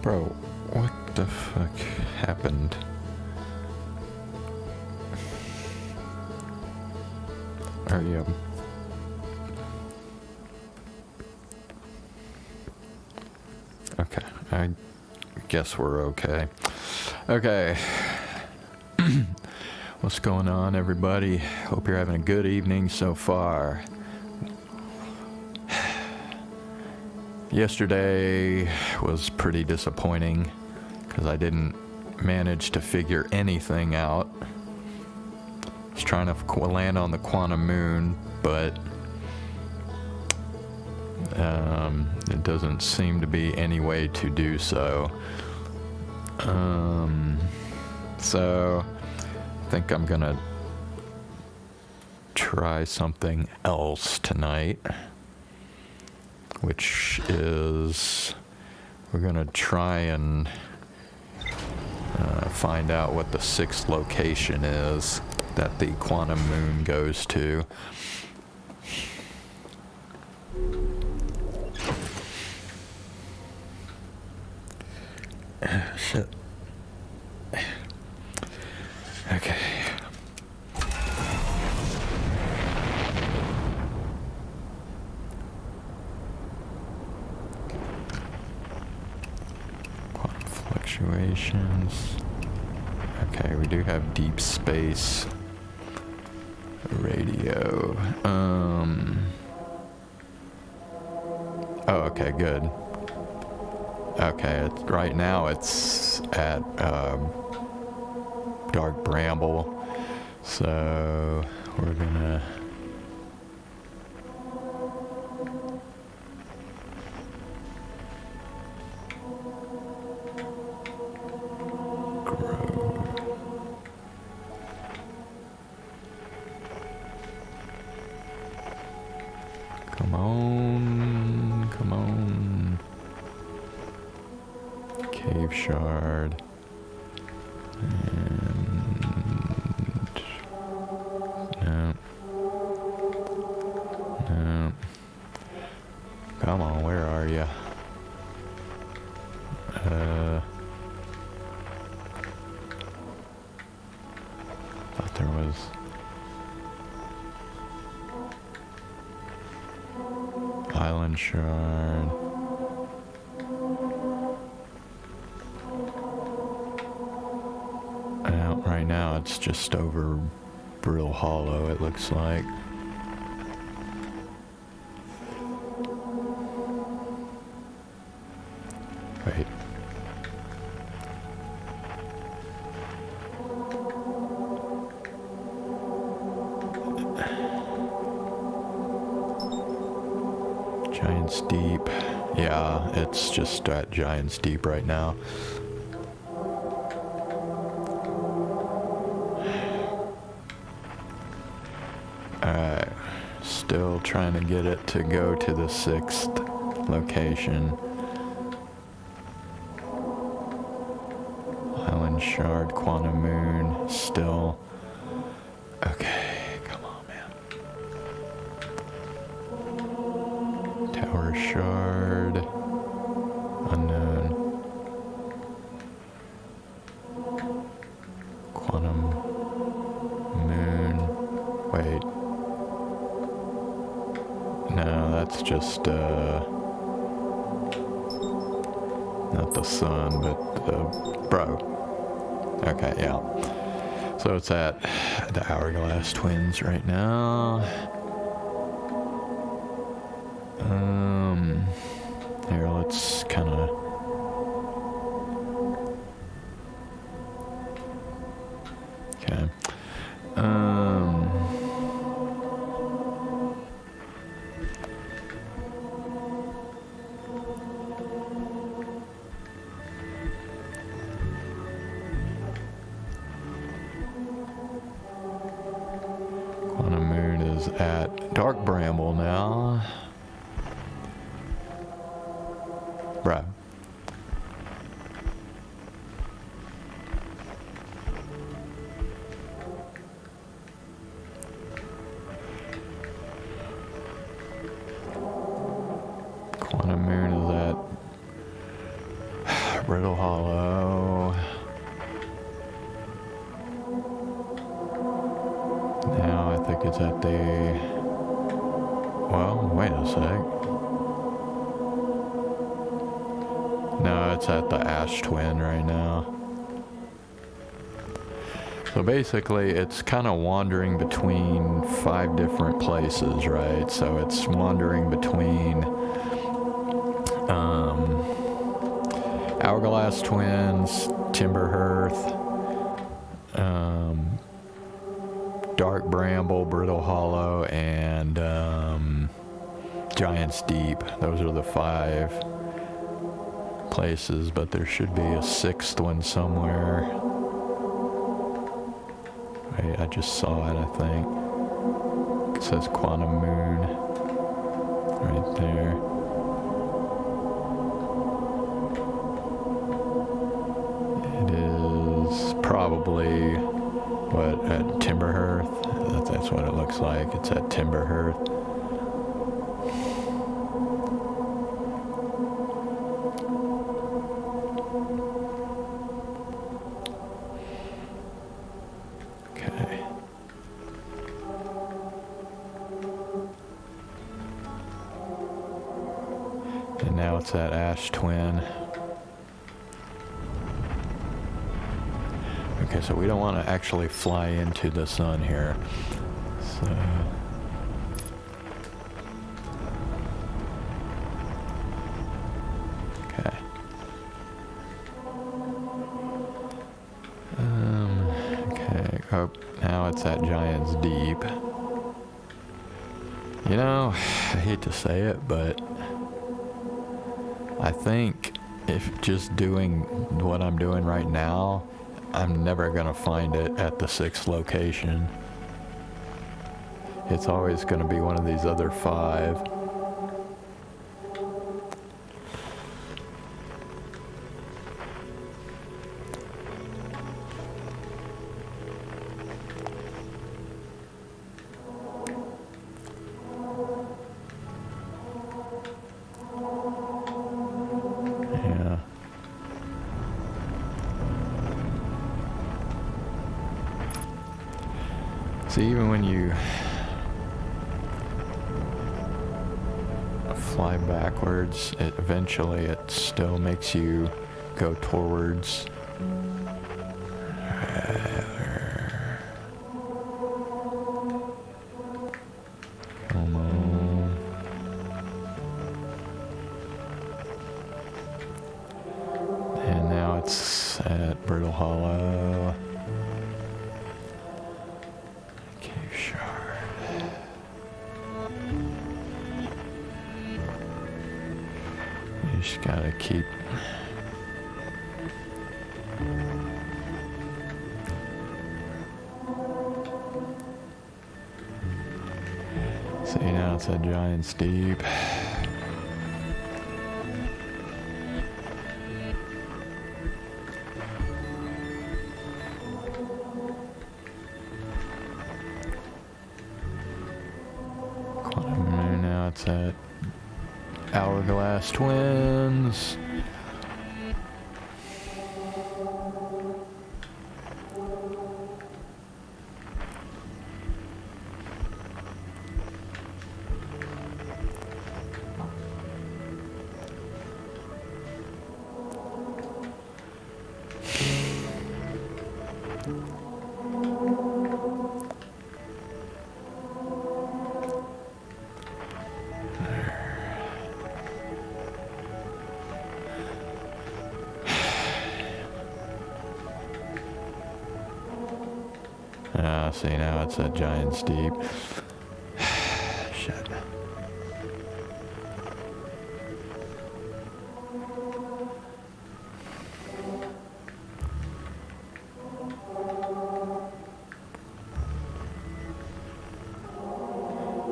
Bro, what the fuck happened? Are you... Okay, I guess we're okay. Okay. What's going on, everybody? Hope you're having a good evening so far. Yesterday was pretty disappointing because I didn't manage to figure anything out. I was trying to land on the quantum moon, but it doesn't seem to be any way to do so. So I think I'm gonna try something else tonight, which is we're gonna try and find out what the sixth location is that the quantum moon goes to. Shit. Okay. Quantum fluctuations. Okay, we do have deep space radio. Oh, okay, good. Okay, right now it's at Dark Bramble, so we're gonna come on, come on. Cave shard. And no. No. Come on, where are you? Thought there was island shard. Right now it's just over Brill Hollow, it looks like. Wait. Giant's Deep. Yeah, it's just at Giant's Deep right now. Alright, still trying to get it to go to the sixth location. Island Shard, Quantum Moon, still. Okay, come on, man. Tower Shard, unknown. Quantum Moon, wait. No, that's just, not the sun, but bro. Okay, yeah. So it's at the Hourglass Twins right now. Here, let's kind of... Okay. Quantum Moon is at Dark Bramble now. Bruh. Quantum Moon is at Brittle Hollow. Now I think it's at the... Well, wait a sec. No, it's at the Ash Twin right now. So basically, it's kind of wandering between 5 different places, right? So it's wandering between Hourglass Twins, Timber Hearth, Dark Bramble, Brittle Hollow, and Giant's Deep. Those are the 5 places, but there should be a 6th one somewhere. Wait, I just saw it, I think. It says Quantum Moon right there. It is probably, what, at Timber Hearth? That's what it looks like. It's at Timber Hearth. Okay. And now it's at Ash Twin. Okay, so we don't want to actually fly into the sun here. So... Okay. Okay. Oh, now it's at Giant's Deep. You know, I hate to say it, but I think if just doing what I'm doing right now, I'm never gonna find it at the 6th location. It's always gonna be one of these other 5. Yeah. See, even when you fly backwards, it still makes you go towards. Come on. And now it's at Brittle Hollow. Cave Shard. You just gotta keep... See, now it's at Giant's Deep. Quantum Moon, now it's at Hourglass Twins. See, now it's at Giant's Deep. Shit.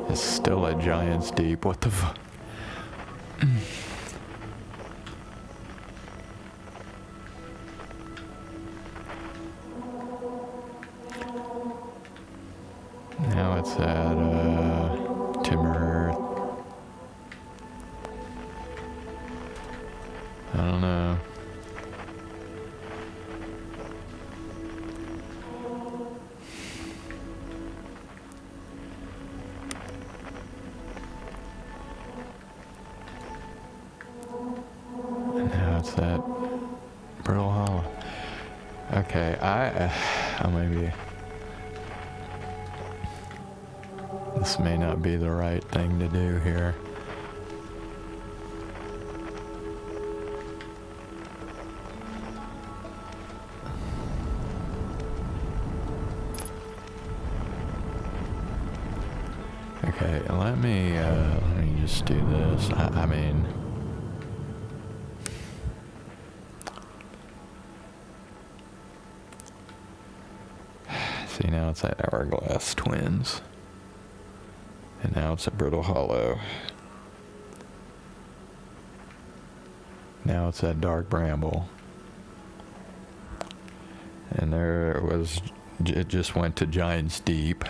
It's still at Giant's Deep. What the fuck? Now it's at Timber. I don't know. What's that? Brittle Hollow. Okay, maybe this may not be the right thing to do here. Okay, let me just do this. I mean, see, now it's at Hourglass Twins, and now it's at Brittle Hollow. Now it's at Dark Bramble, and there was, it just went to Giant's Deep.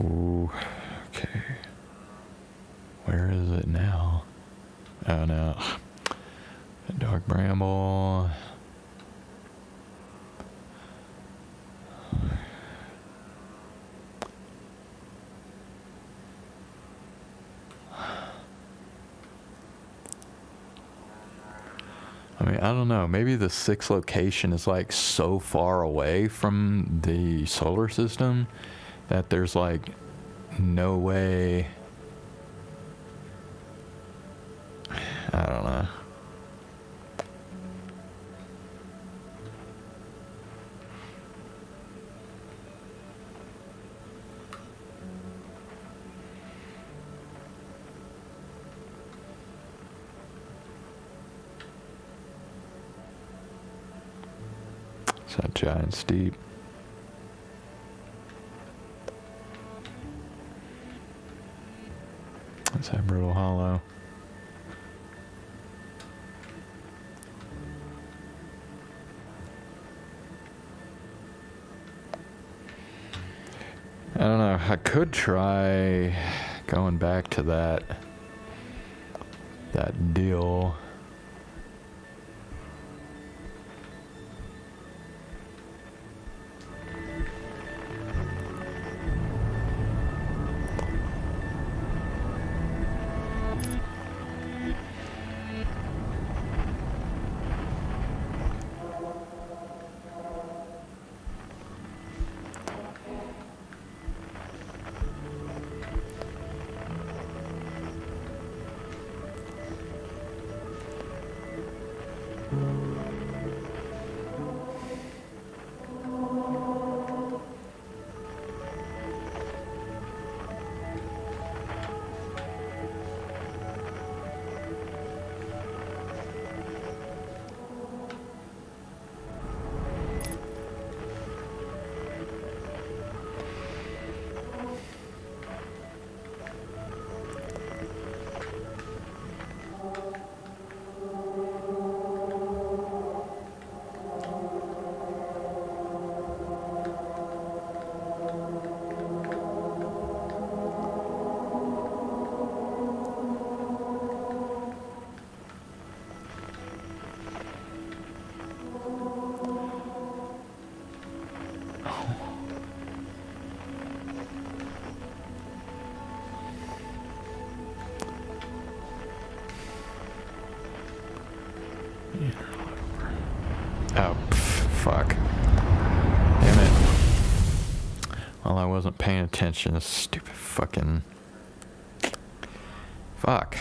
Ooh, okay. Where is it now? Oh no. Dark Bramble. I mean, I don't know. Maybe the sixth location is like so far away from the solar system that there's like no way. I don't know. It's that Giant's Deep. That's that Brittle Hollow. I don't know. I could try going back to that deal. Oh, fuck. Damn it. Well, I wasn't paying attention. This stupid fucking... Fuck.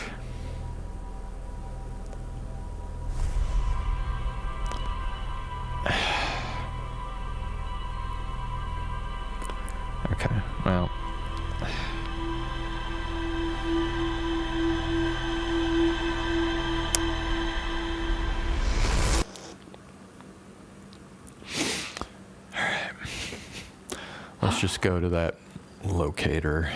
Okay, well... Let's just go to that locator.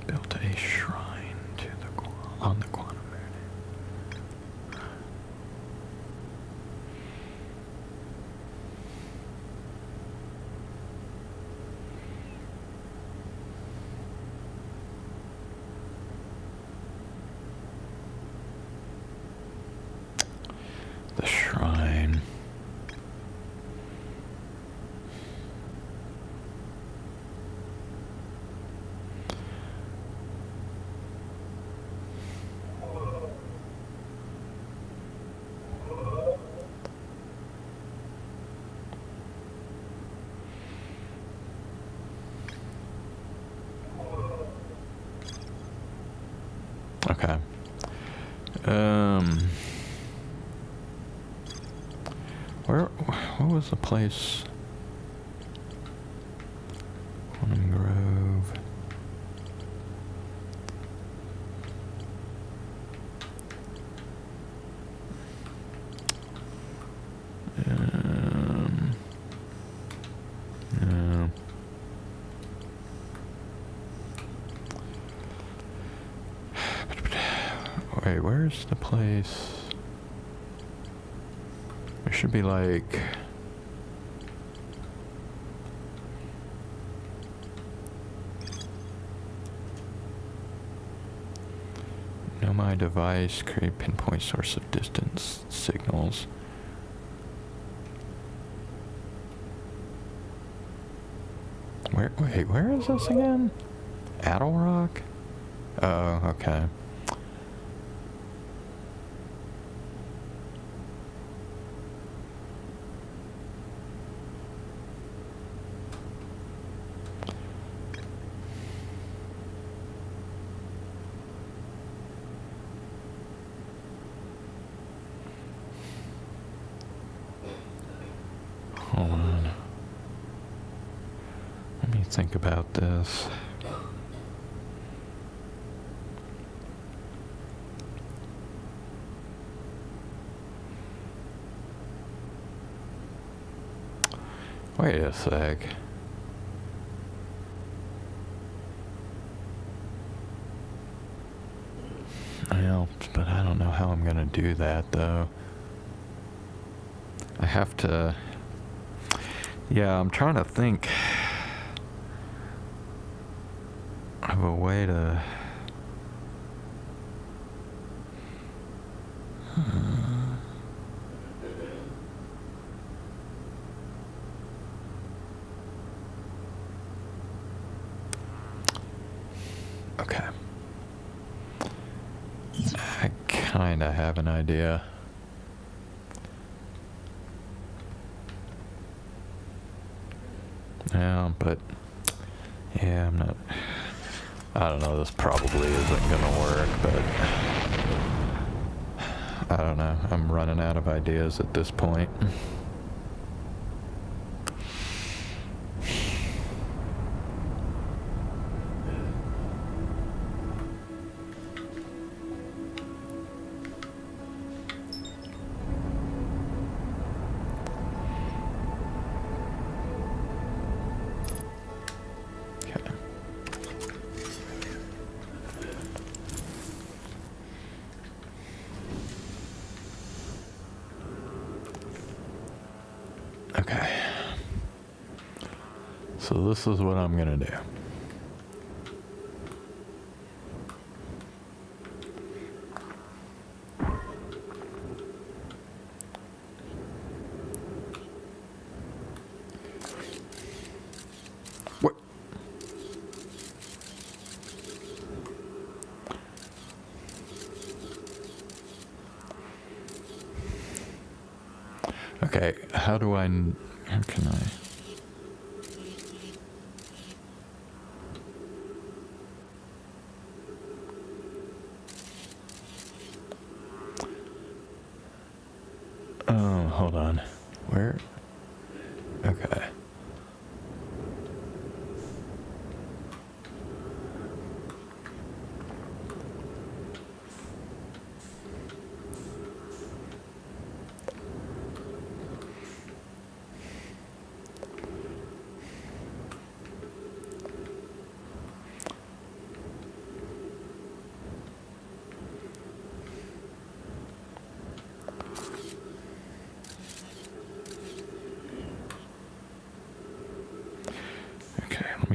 Built a shrine to on the quantum moon. The shrine. Okay. What was the place? Quantum Grove. No. Wait, where's the place? There should be like... Know my device, create pinpoint source of distance signals. Wait, where is this again? Addle Rock? Oh, okay. Hold on. Let me think about this. Wait a sec. Well, but I don't know how I'm gonna do that though. I have to... Yeah, I'm trying to think of a way to... Okay. I kinda have an idea. Yeah, but yeah, I'm not... I don't know, this probably isn't gonna work, but I don't know. I'm running out of ideas at this point. Okay. So this is what I'm gonna do. What? Okay, how can I? Oh, hold on. Where? Okay.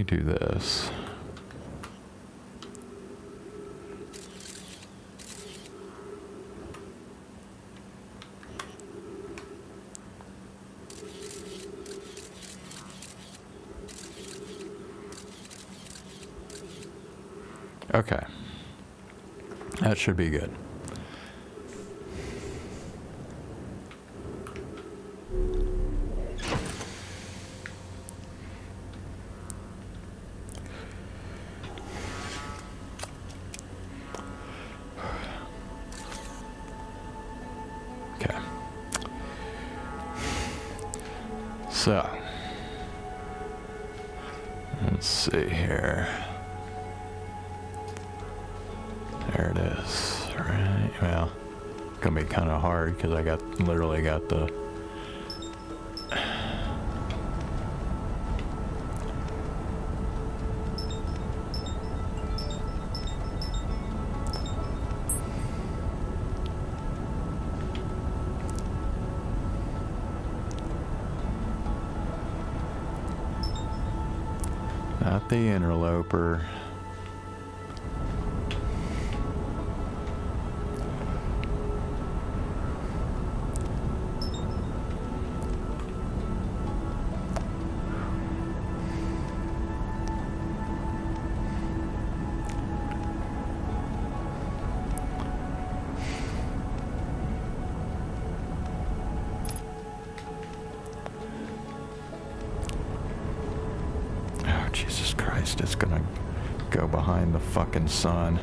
me do this. Okay. That should be good. Okay. So, let's see here. There it is. Right. Well, it's gonna be kind of hard because I literally got the. Not the interloper. Jesus Christ, it's gonna go behind the fucking sun.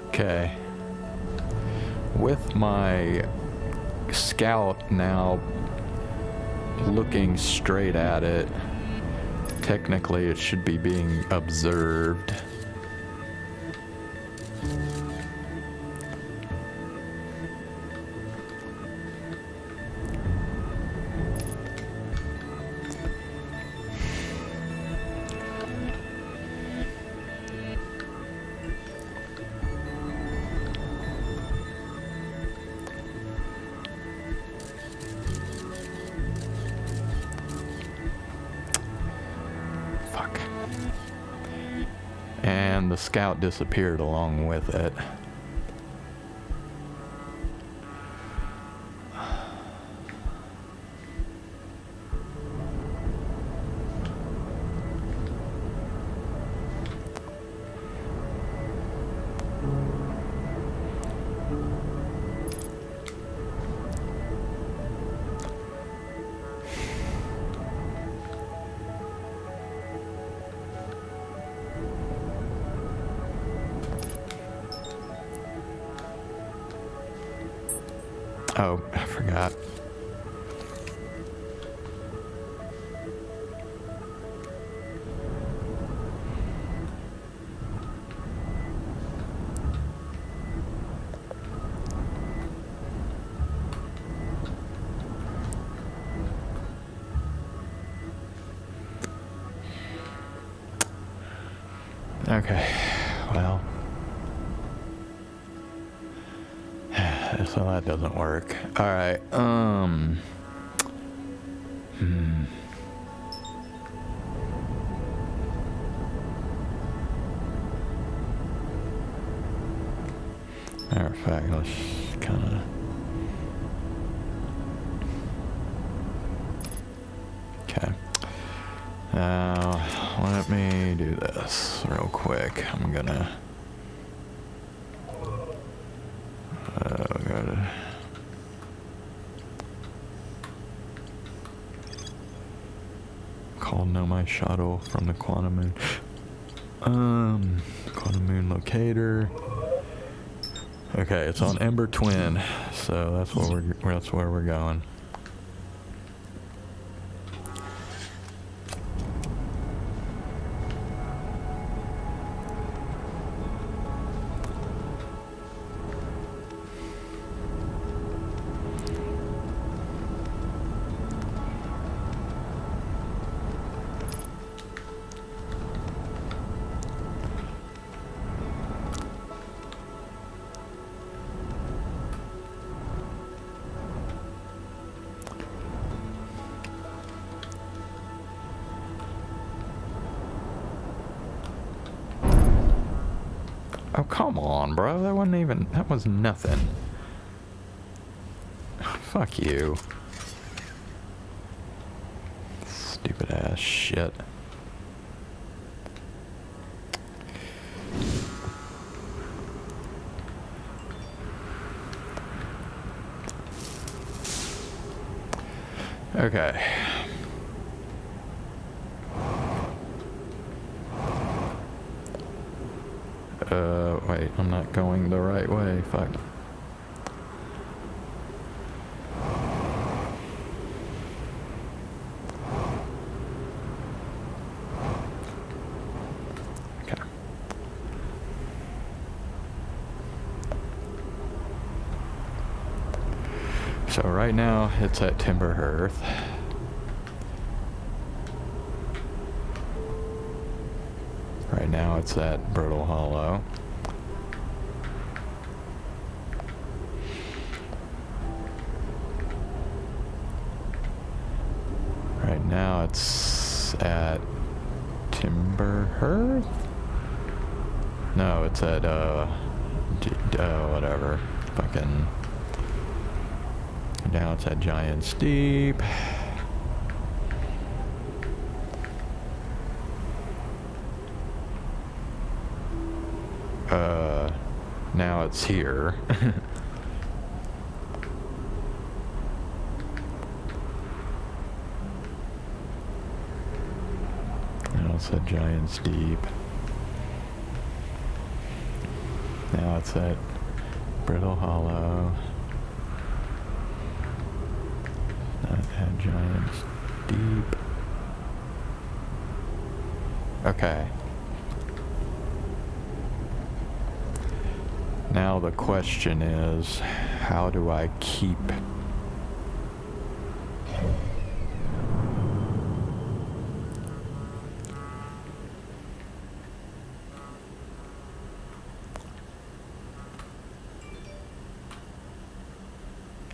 Okay. With my scout now looking straight at it, technically it should be being observed. And the scout disappeared along with it. Oh, I forgot. Okay, well. So that doesn't work. Alright, Matter of fact, let's kinda... Okay. Now, let me do this real quick. I'm gonna... Call Know My Shuttle from the quantum moon. Quantum Moon Locator. Okay, it's on Ember Twin, so that's where we're going. Oh, come on, bro. That was nothing. Fuck you. Stupid ass shit. Okay. Wait, I'm not going the right way. Fuck. Okay. So right now it's at Timber Hearth. Right now it's at Brittle Hollow. Right now it's at Timber Hearth? No, it's at, whatever. Fucking... Now it's at Giant Steep. Now it's here. Now it's at Giant Steep. Now it's at Brittle Hollow. Not at Giant Steep. Okay. Now the question is, how do I keep...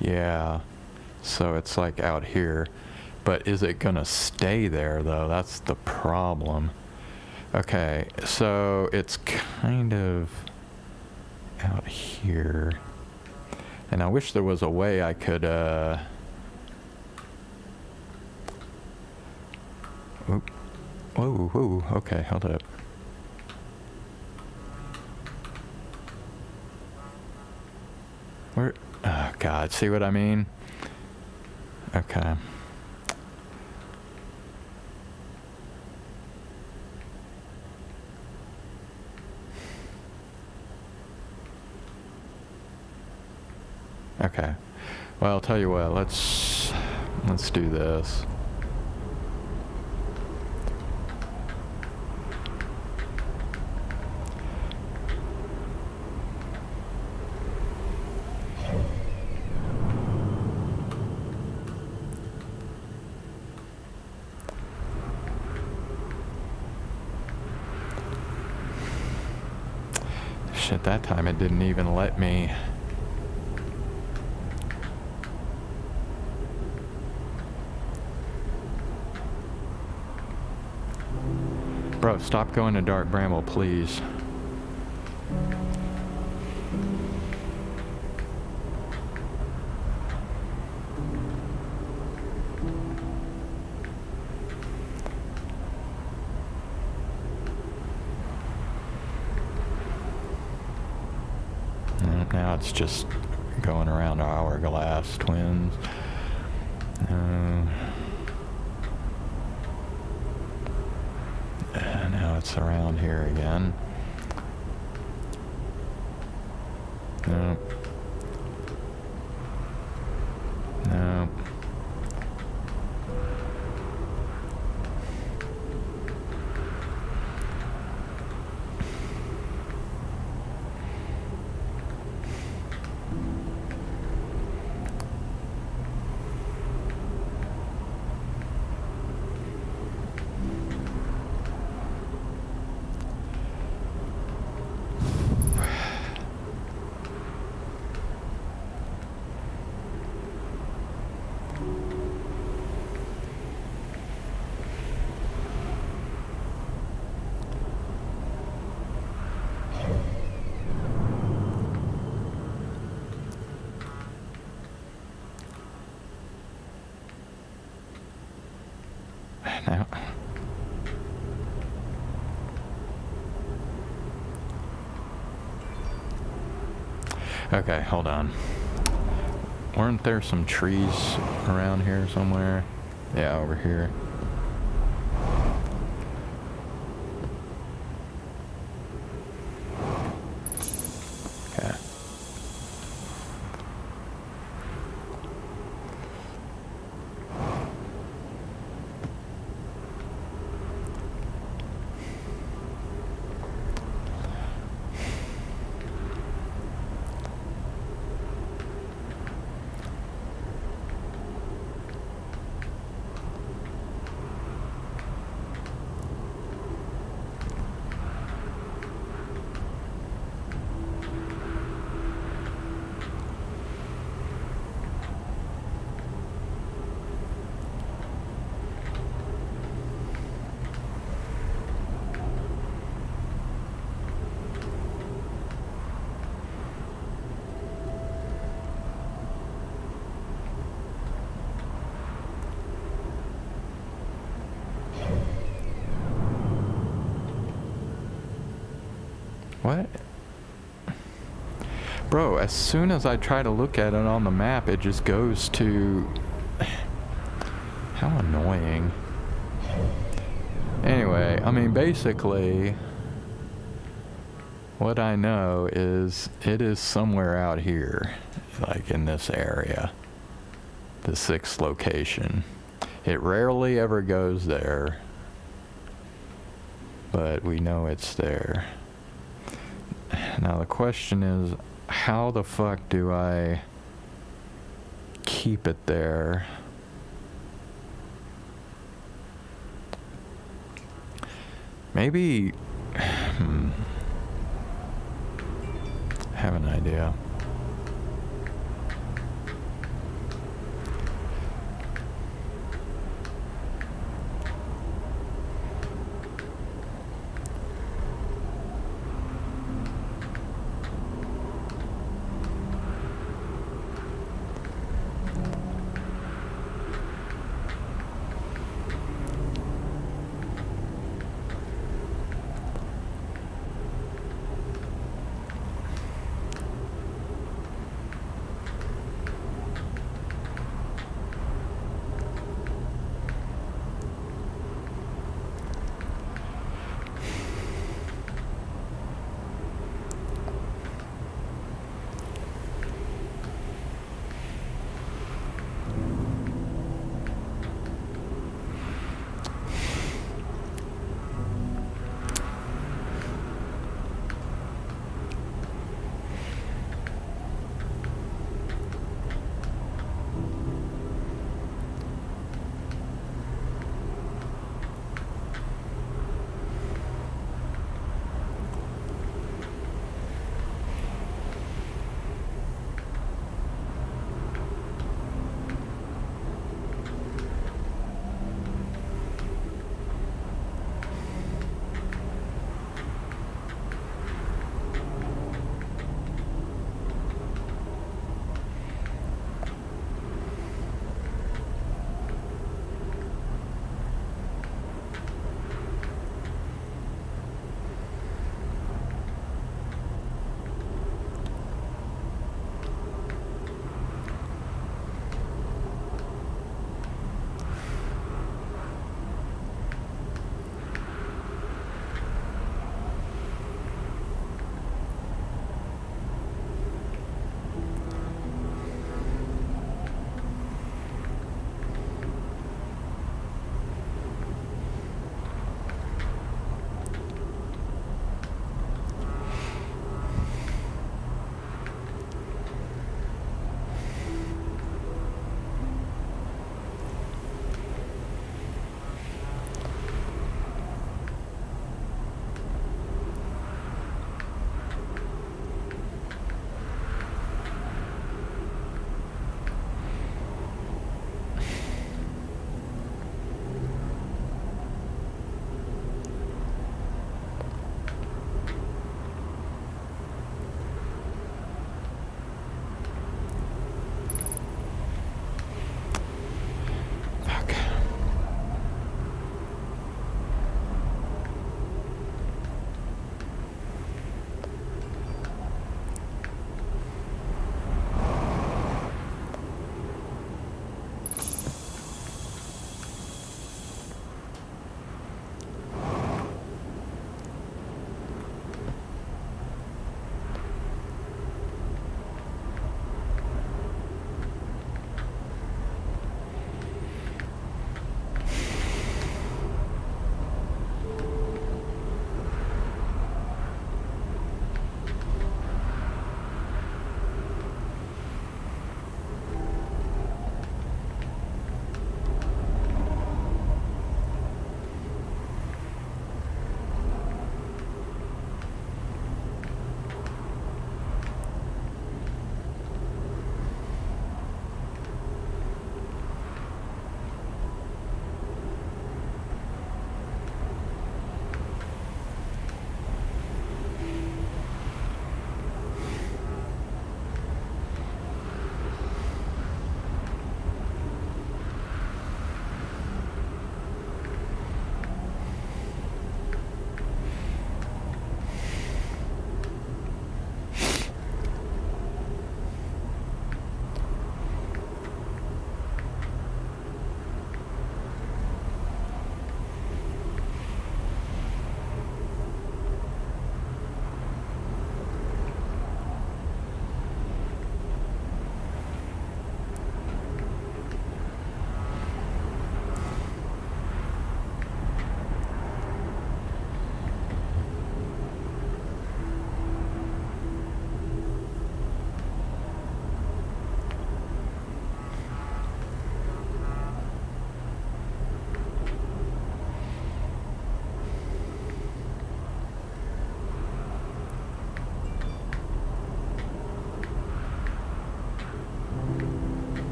Yeah, so it's like out here, but is it gonna stay there though? That's the problem. Okay, so it's kind of out here, and I wish there was a way I could whoa, okay, hold up. Where? Oh God, see what I mean? Okay. Okay. Well, I'll tell you what, let's do this. Shit, that time it didn't even let me. Bro, stop going to Dark Bramble, please. Now it's just going around Hourglass Twins. Now it's around here again. Nope. Nope. Now. Okay, hold on. Weren't there some trees around here somewhere? Yeah, over here. Okay. What? Bro, as soon as I try to look at it on the map, it just goes to... How annoying. Anyway, I mean, basically, what I know is it is somewhere out here, like in this area, the 6th location. It rarely ever goes there, but we know it's there. Now the question is, how the fuck do I keep it there? Maybe... I have an idea.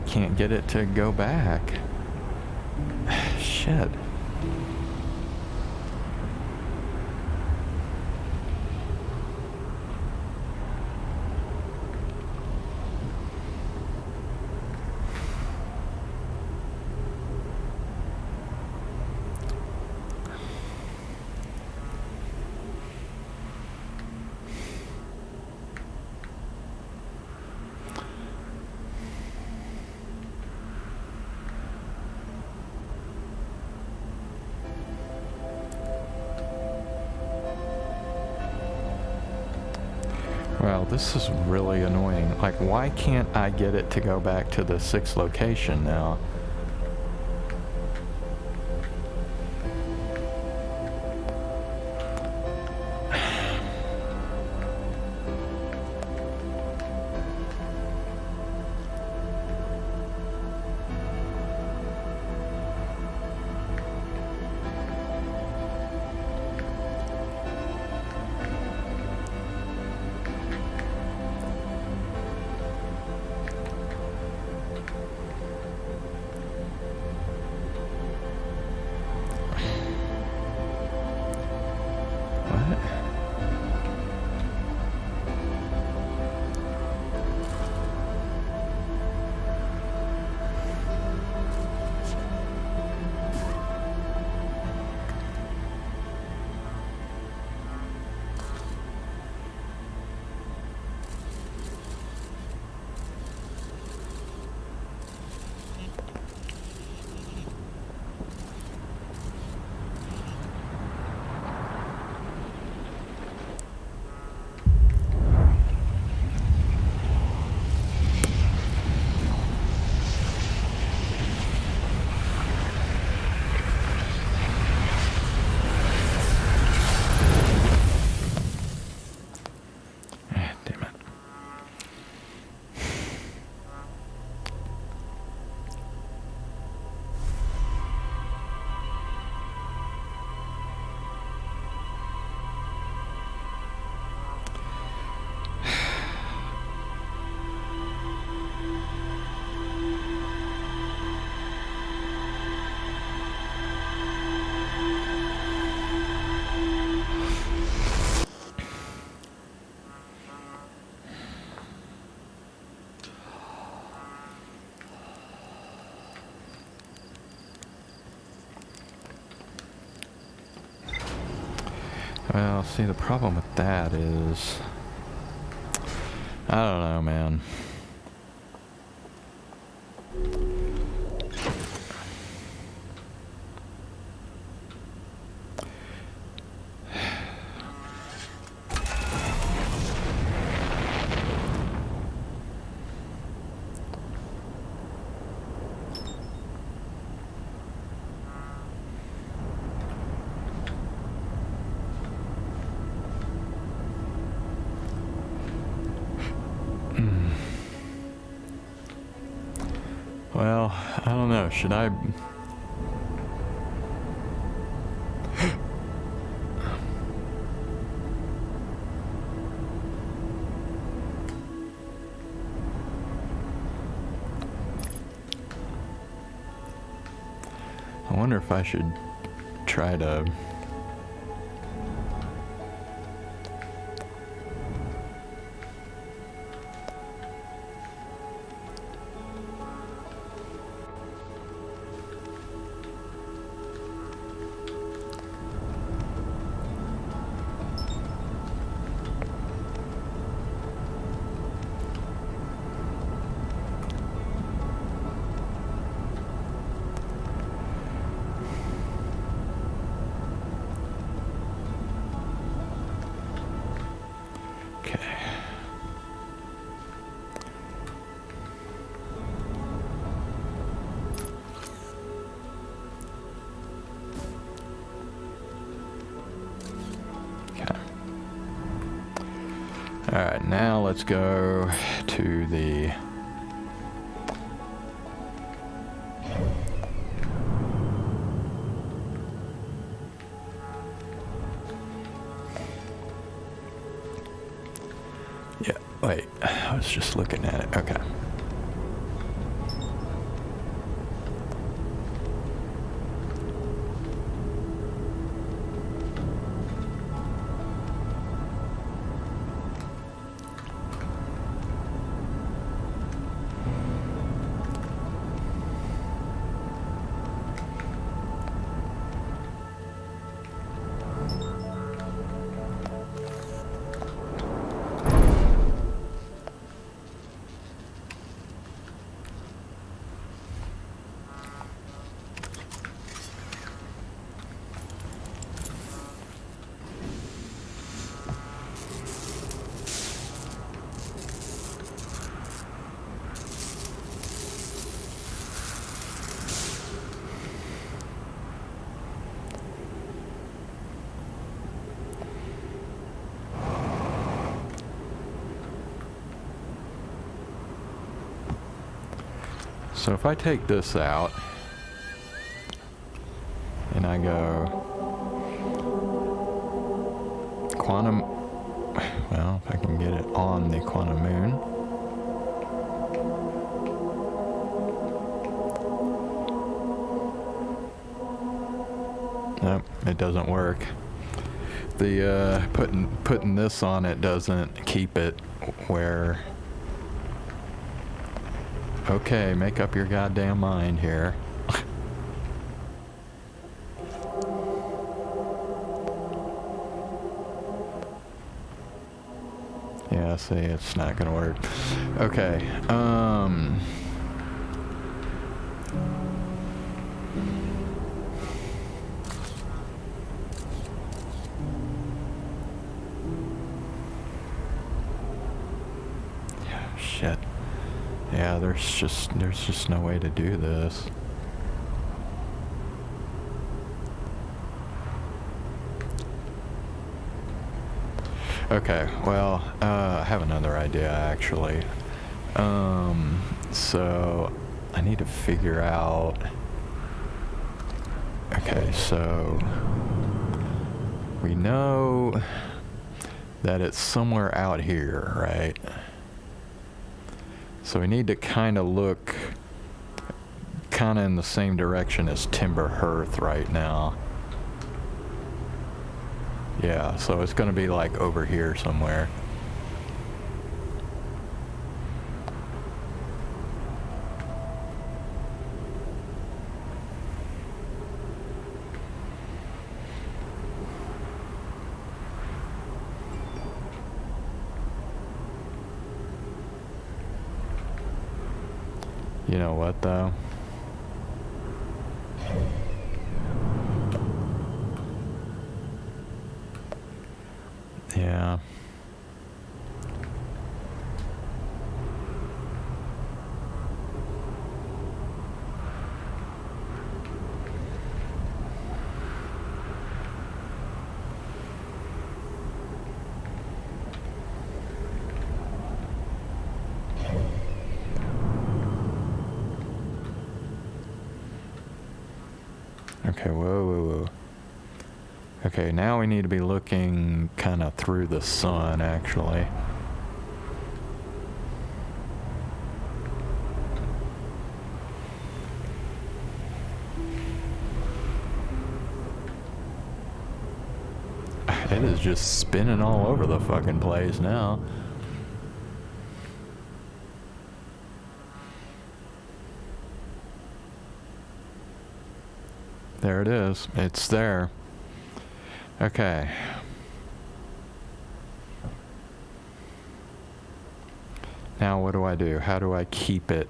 can't get it to go back. Shit. Well, this is really annoying. Like, why can't I get it to go back to the 6th location now? Well, see, the problem with that is, I don't know, man. Well, I don't know, should I... I wonder if I should try to... Alright, now let's go to the... Yeah, wait, I was just looking at it, okay. So if I take this out and I go quantum, well, if I can get it on the quantum moon. Nope, it doesn't work. The putting this on it doesn't keep it where. Okay, make up your goddamn mind here. Yeah, see, it's not gonna work. Okay, yeah, shit. Yeah, there's just no way to do this. Okay, well, I have another idea actually. So I need to figure out. Okay, so we know that it's somewhere out here, right? So we need to kind of look kind of in the same direction as Timber Hearth right now. Yeah, so it's going to be like over here somewhere. You know what though? Yeah. Okay, whoa. Okay, now we need to be looking kind of through the sun, actually. It is just spinning all over the fucking place now. There it is. It's there. Okay. Now what do I do? How do I keep it?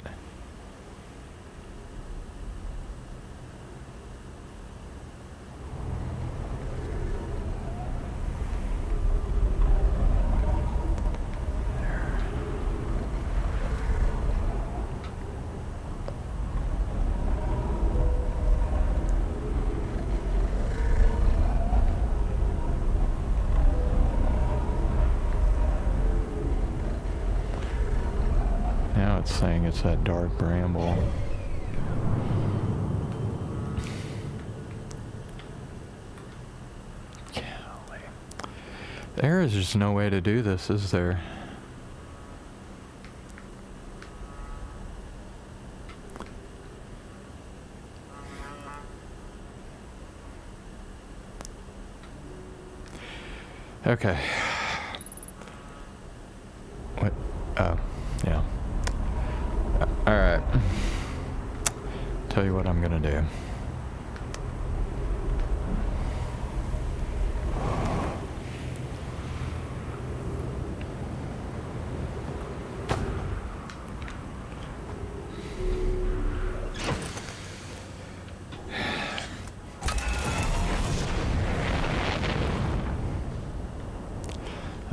Now it's saying it's that dark bramble. Golly. There is just no way to do this, is there? Okay. What? Oh, yeah. Alright. Tell you what I'm gonna do.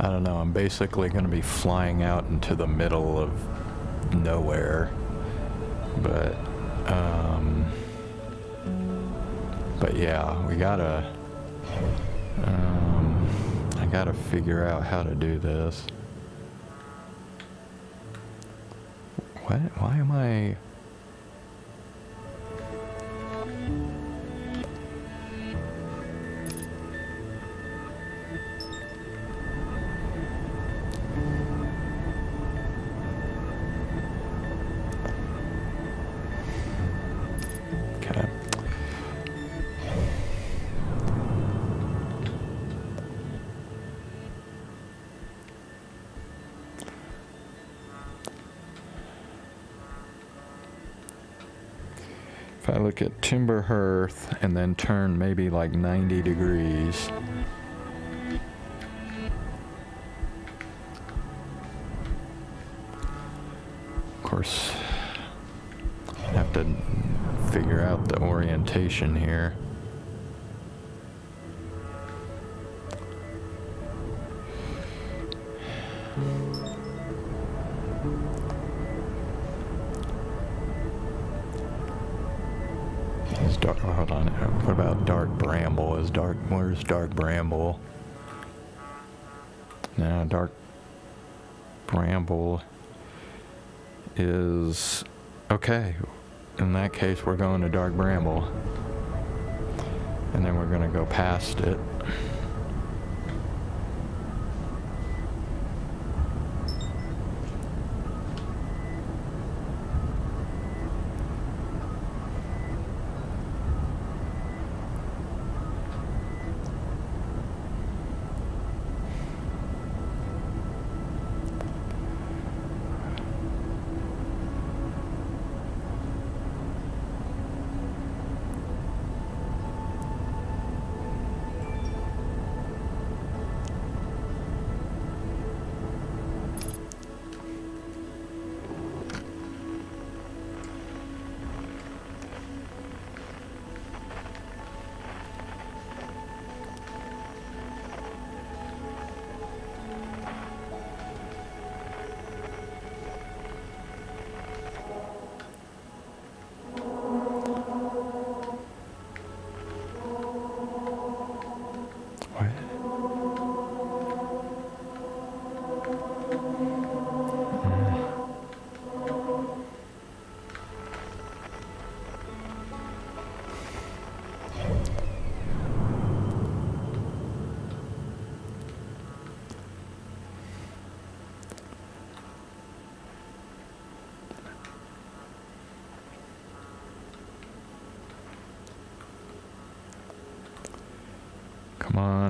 I don't know, I'm basically going to be flying out into the middle of nowhere, but yeah, we gotta, I gotta figure out how to do this. What? Why am I... I look at timber hearth and then turn maybe like 90 degrees. Of course, I have to figure out the orientation here. Dark, oh, hold on. What about dark bramble? Where's dark bramble? Now, dark bramble is okay. In that case, we're going to dark bramble, and then we're going to go past it.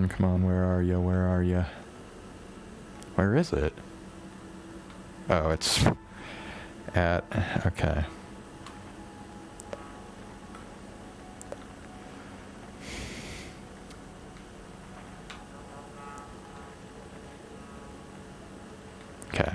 Come on, where are you? Where are you? Where is it? Oh, it's at, okay. Okay.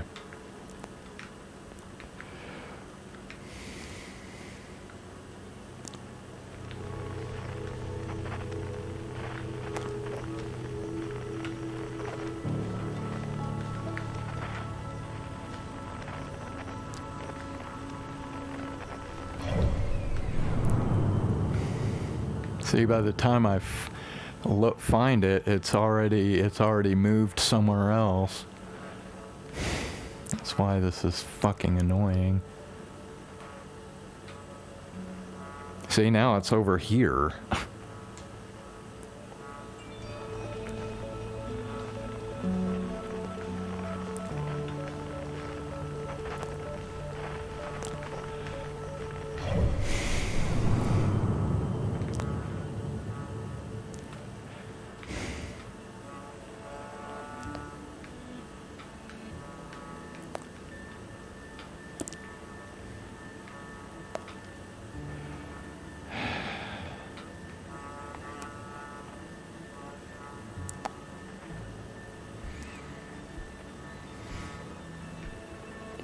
See, by the time I find it, it's already moved somewhere else. That's why this is fucking annoying. See, now it's over here.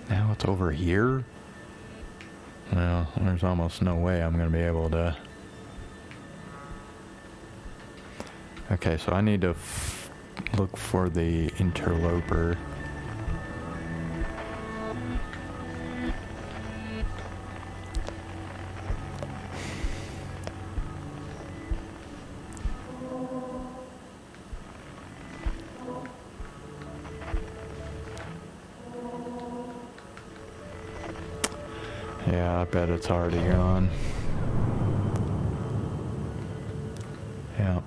Now it's over here? Well, there's almost no way I'm going to be able to... Okay, so I need to look for the interloper. Yeah, I bet it's already gone. Yeah.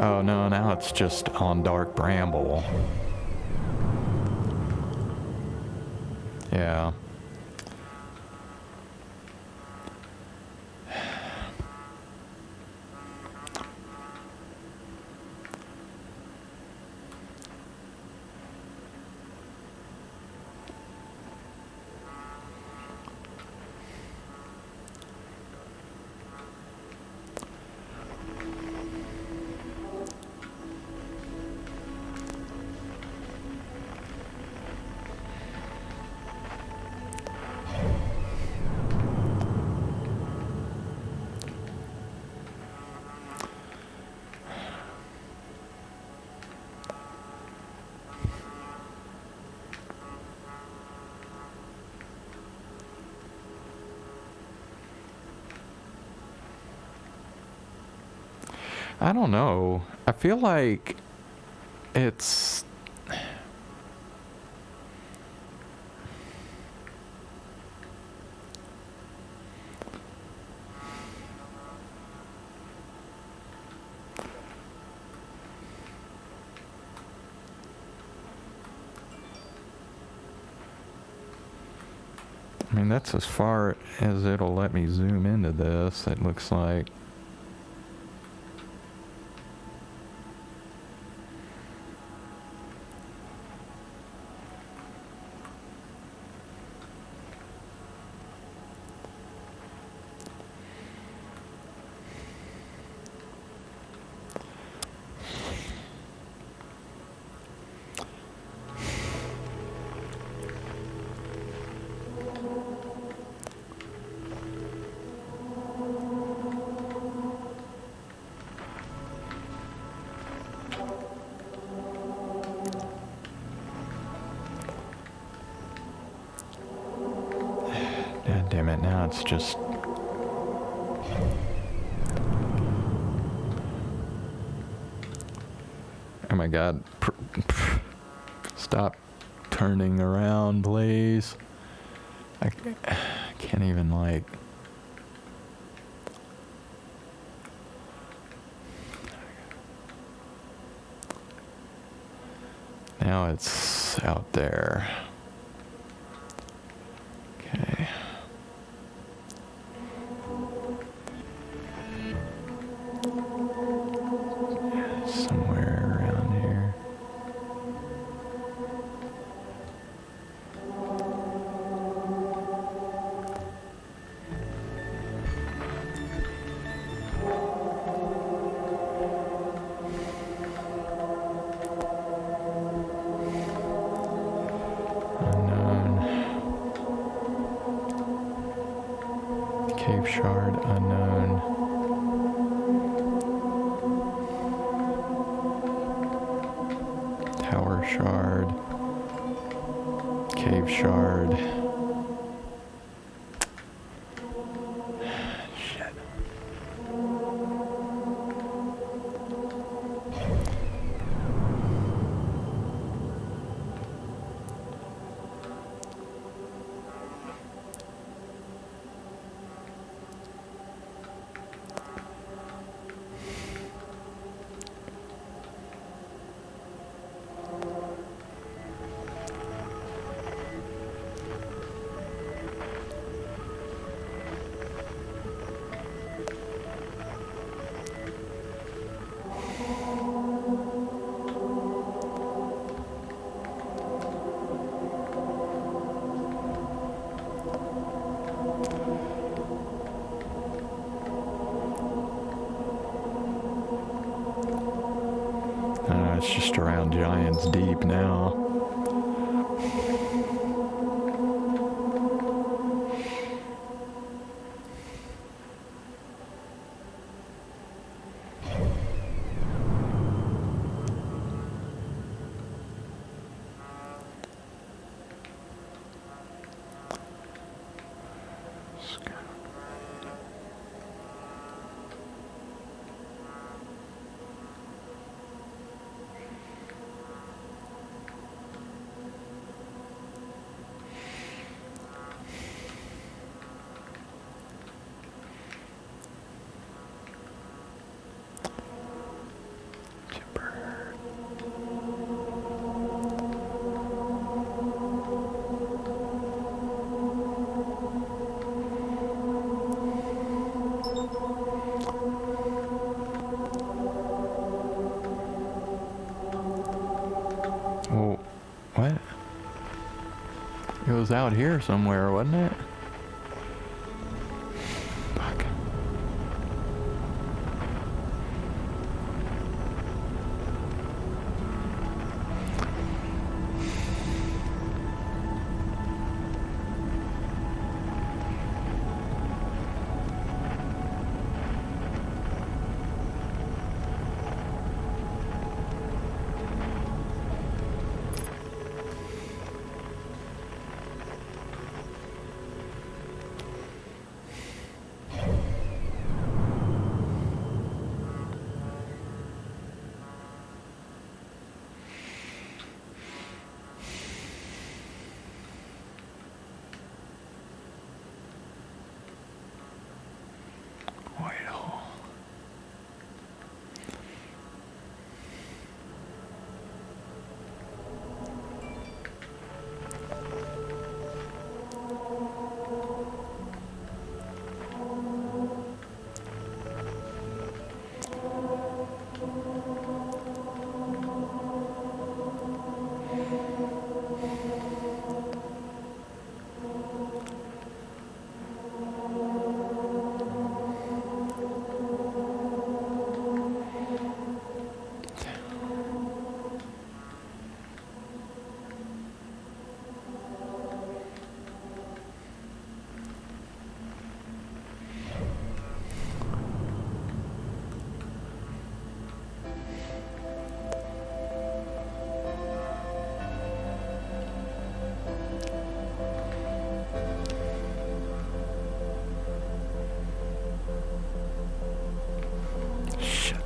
Oh no, now it's just on dark bramble. Yeah. I don't know. I feel like it's... I mean, that's as far as it'll let me zoom into this, it looks like. God damn it, now it's just... Oh my god. Stop turning around, please. I can't even, like... Now it's out there. Okay. Somewhere around here. Cave shard unknown. Tower shard. Cave shard. Shit. It's just around Giants Deep now. Chipper. Oh, what? It was out here somewhere, wasn't it? Fuck. Whitehall. Shit.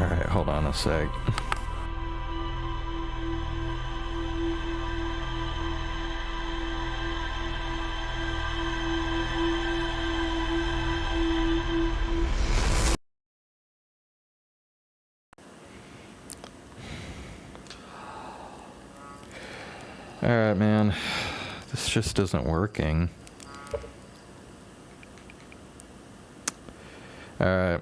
Alright, hold on a sec. Alright, man. This just isn't working. Alright.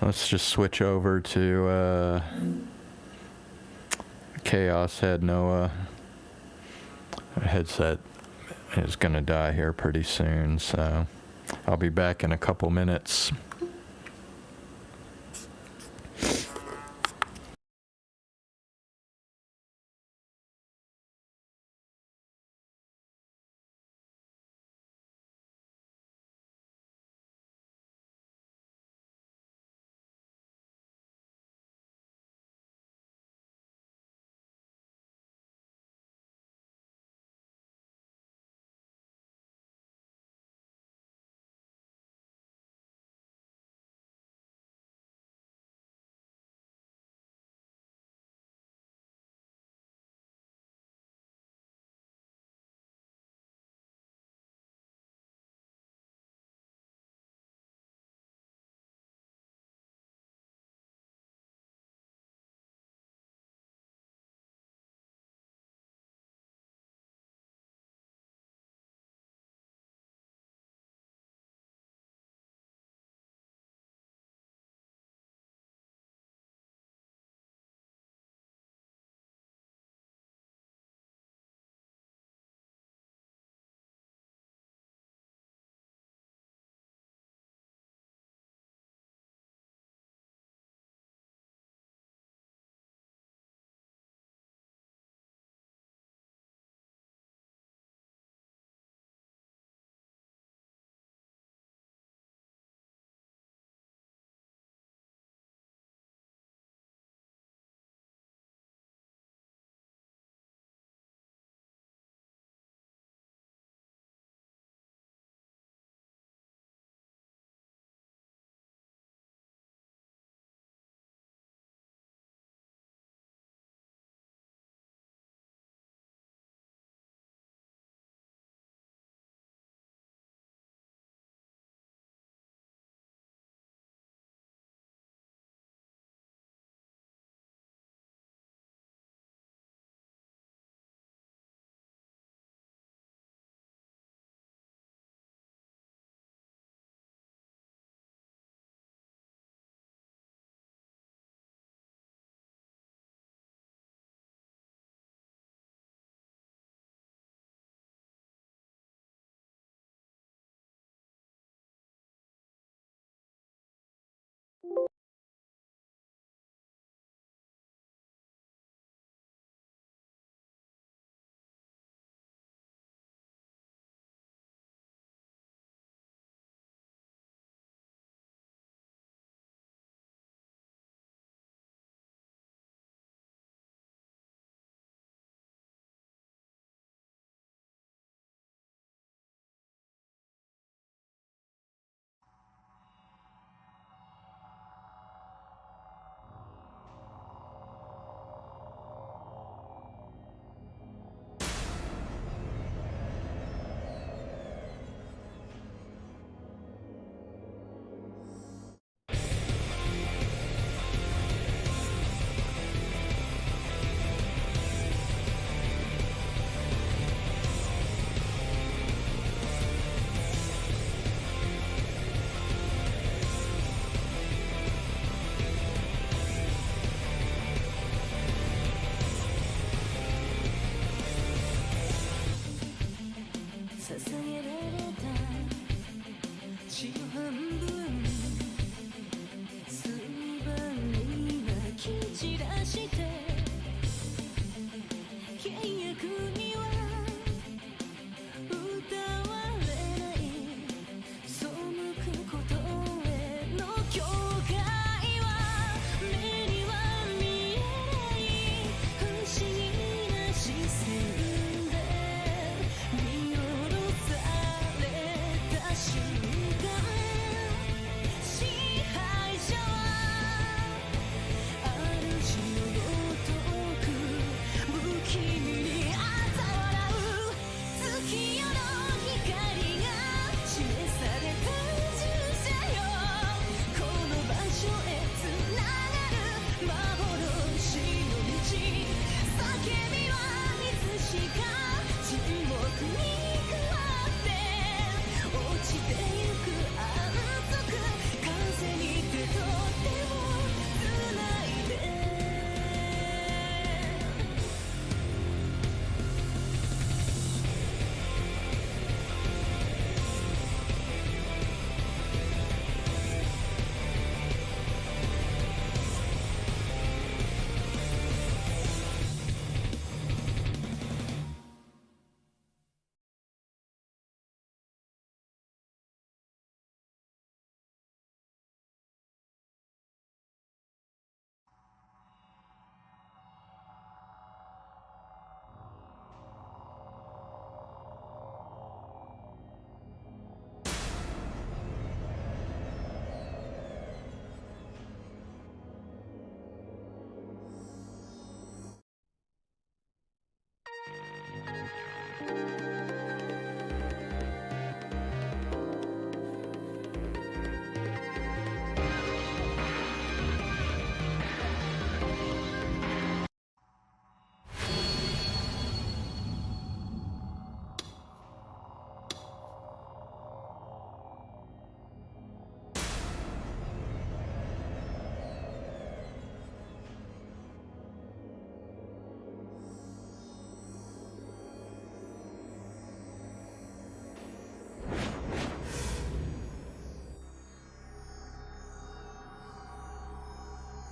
Let's just switch over to Chaos Head Noah. Headset is gonna die here pretty soon, so I'll be back in a couple minutes.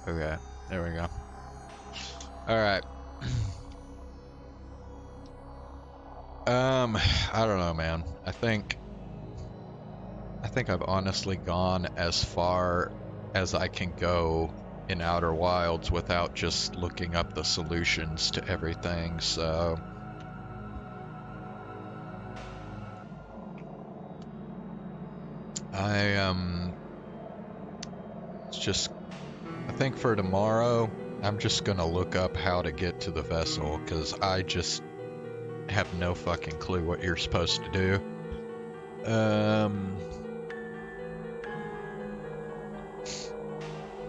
Okay, there we go. Alright. I don't know, man. I think I've honestly gone as far as I can go in Outer Wilds without just looking up the solutions to everything, so it's just, I think for tomorrow I'm just gonna look up how to get to the vessel, because I just have no fucking clue what you're supposed to do.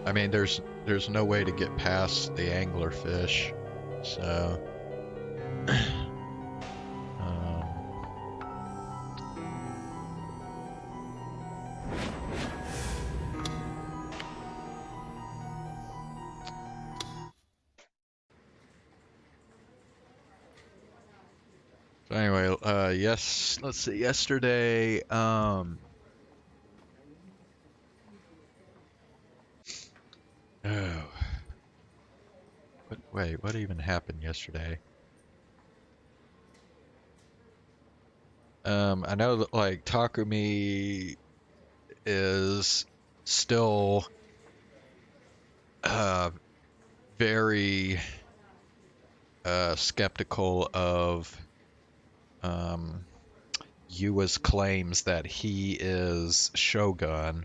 I mean, there's no way to get past the anglerfish, so so anyway, yes, let's see. Yesterday, oh, wait, what even happened yesterday? I know that like Takumi is still very skeptical of Yua's claims that he is Shogun.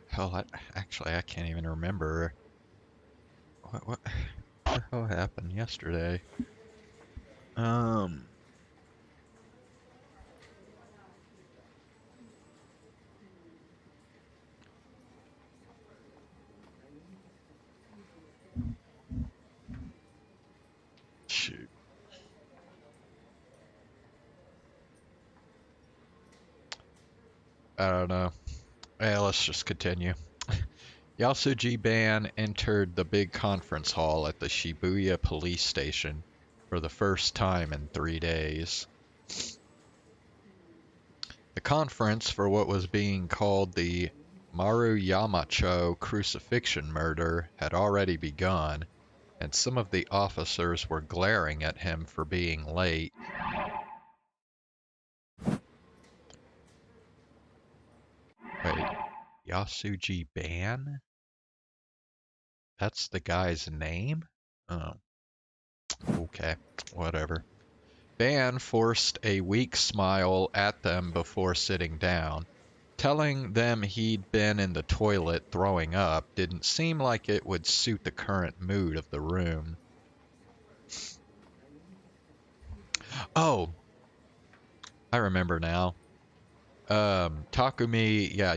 Hell, actually I can't even remember what the hell happened yesterday. Shoot. I don't know. Yeah, let's just continue. Yasuji Ban entered the big conference hall at the Shibuya police station. for the first time in 3 days. The conference for what was being called the Maruyamacho crucifixion murder had already begun, and some of the officers were glaring at him for being late. Wait, Yasuji Ban? That's the guy's name? Oh, okay, whatever. Ban forced a weak smile at them before sitting down. Telling them he'd been in the toilet throwing up didn't seem like it would suit the current mood of the room. Oh, I remember now. Takumi, yeah,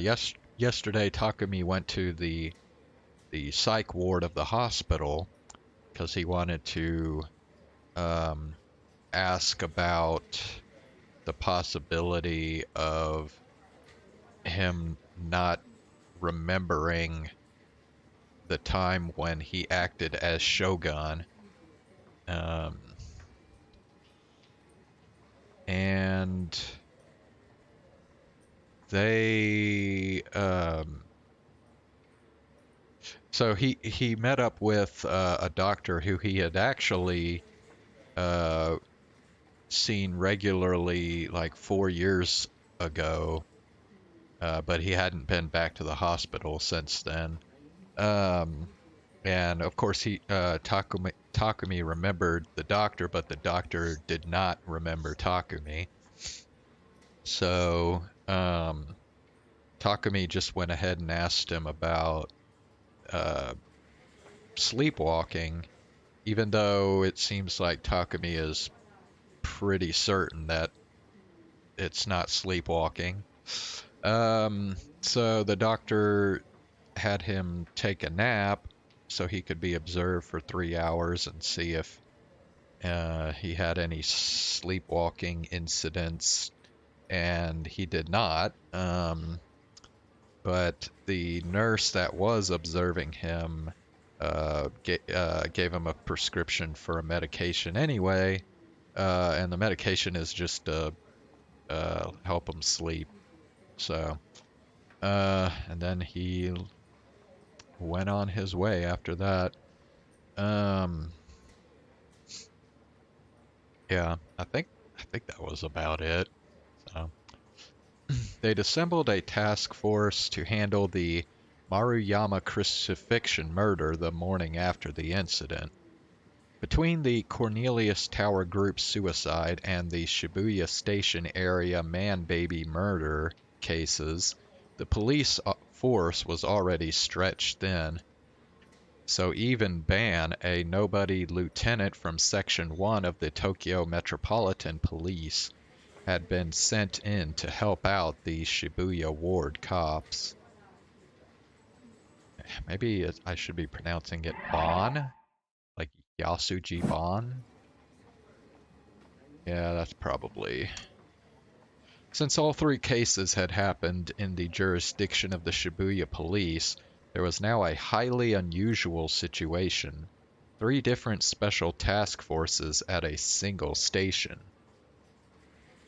yesterday Takumi went to the psych ward of the hospital because he wanted to ask about the possibility of him not remembering the time when he acted as Shogun. And they so he met up with a doctor who he had actually seen regularly like 4 years ago, but he hadn't been back to the hospital since then. And of course, Takumi remembered the doctor, but the doctor did not remember Takumi. So Takumi just went ahead and asked him about sleepwalking, even though it seems like Takumi is pretty certain that it's not sleepwalking. So the doctor had him take a nap so he could be observed for 3 hours and see if he had any sleepwalking incidents, and he did not. But the nurse that was observing him gave him a prescription for a medication anyway, and the medication is just to help him sleep. So, and then he went on his way after that. Yeah, I think that was about it. So they'd assembled a task force to handle the Maruyama crucifixion murder the morning after the incident. Between the Cornelius Tower Group suicide and the Shibuya Station area man-baby murder cases, the police force was already stretched thin. So even Ban, a nobody lieutenant from Section 1 of the Tokyo Metropolitan Police, had been sent in to help out the Shibuya ward cops. Maybe I should be pronouncing it Ban? Like Yasuji Ban? Yeah, that's probably... Since all 3 cases had happened in the jurisdiction of the Shibuya police, there was now a highly unusual situation. 3 different special task forces at a single station.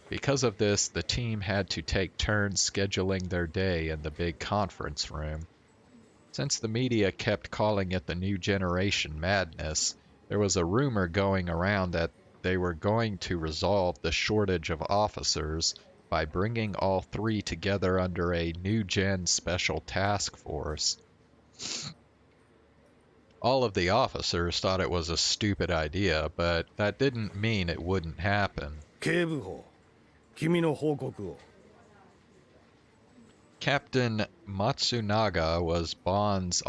Because of this, the team had to take turns scheduling their day in the big conference room. Since the media kept calling it the New Generation Madness, there was a rumor going around that they were going to resolve the shortage of officers by bringing all 3 together under a New Gen Special Task Force. All of the officers thought it was a stupid idea, but that didn't mean it wouldn't happen. 警部補、君の報告を。 Captain Matsunaga was Bond's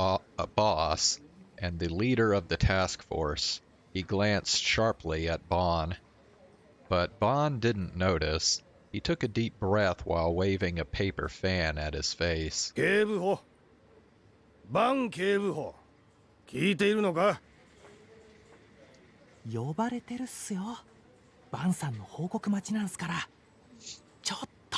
boss and the leader of the task force. He glanced sharply at Bond, but Bond didn't notice. He took a deep breath while waving a paper fan at his face. 警部補、バン警部補、聞いているのか？呼ばれてるっすよ。バンさんの報告待ちなんすから。ちょっと。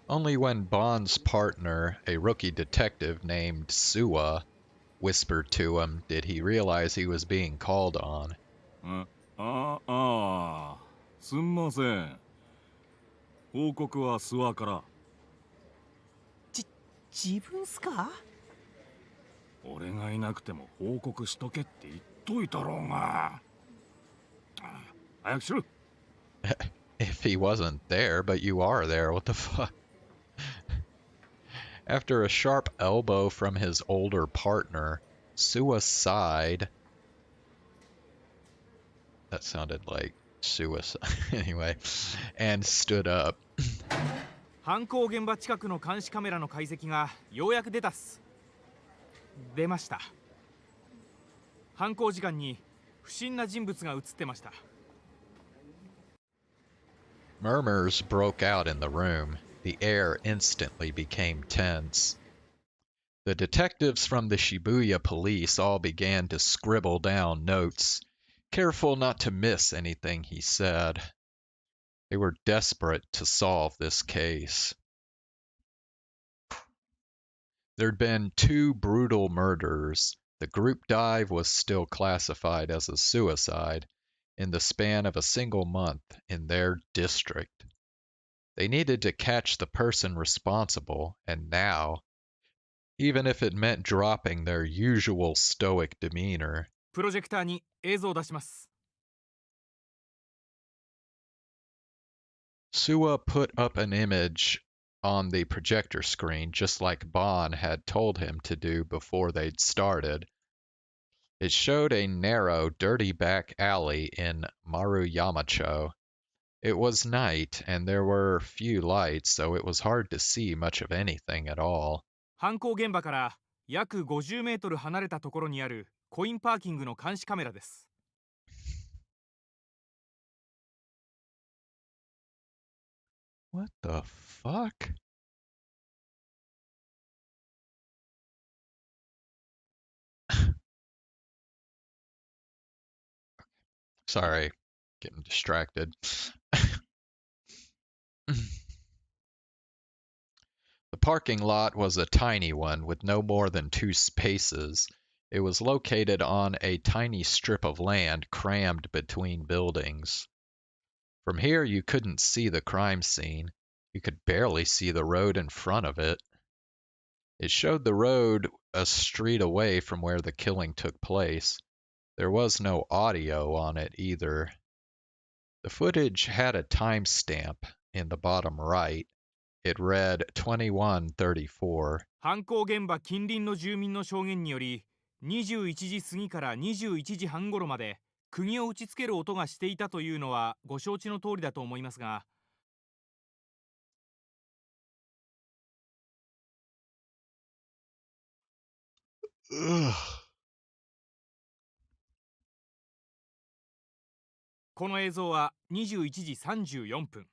Only when Bond's partner, a rookie detective named Suwa, whispered to him, did he realize he was being called on. すんません。報告は諏訪から。自分っすか？俺がいなくても報告しとけって言っといたろうが。早くしろ。If he wasn't there, but you are there, what the fuck? After a sharp elbow from his older partner, Sua sighed. That sounded like suicide. Anyway, and stood up. 犯行現場近くの監視カメラの解析がようやく出たっす。出ました。犯行時間に不審な人物が映ってました。Murmurs broke out in the room. The air instantly became tense. The detectives from the Shibuya police all began to scribble down notes, careful not to miss anything he said. They were desperate to solve this case. There'd been 2 brutal murders. The group dive was still classified as a suicide in the span of a single month in their district. They needed to catch the person responsible, and now, even if it meant dropping their usual stoic demeanor. プロジェクターに映像を出します。Sua put up an image on the projector screen, just like Bon had told him to do before they'd started. It showed a narrow, dirty back alley in Maruyamacho. It was night, and there were few lights, so it was hard to see much of anything at all. 犯行現場から約50メートル離れたところにあるコインパーキングの監視カメラです。What the fuck? Sorry, getting distracted. The parking lot was a tiny one with no more than 2 spaces. It was located on a tiny strip of land crammed between buildings. From here, you couldn't see the crime scene. You could barely see the road in front of it. It showed the road a street away from where the killing took place. There was no audio on it either. The footage had a timestamp in the bottom right. It read 21:34. 犯行現場近隣の住民の証言により、21時過ぎから21時半頃まで釘を打ちつける音がしていたというのはご承知の通りだと思いますが。この映像は21時34分。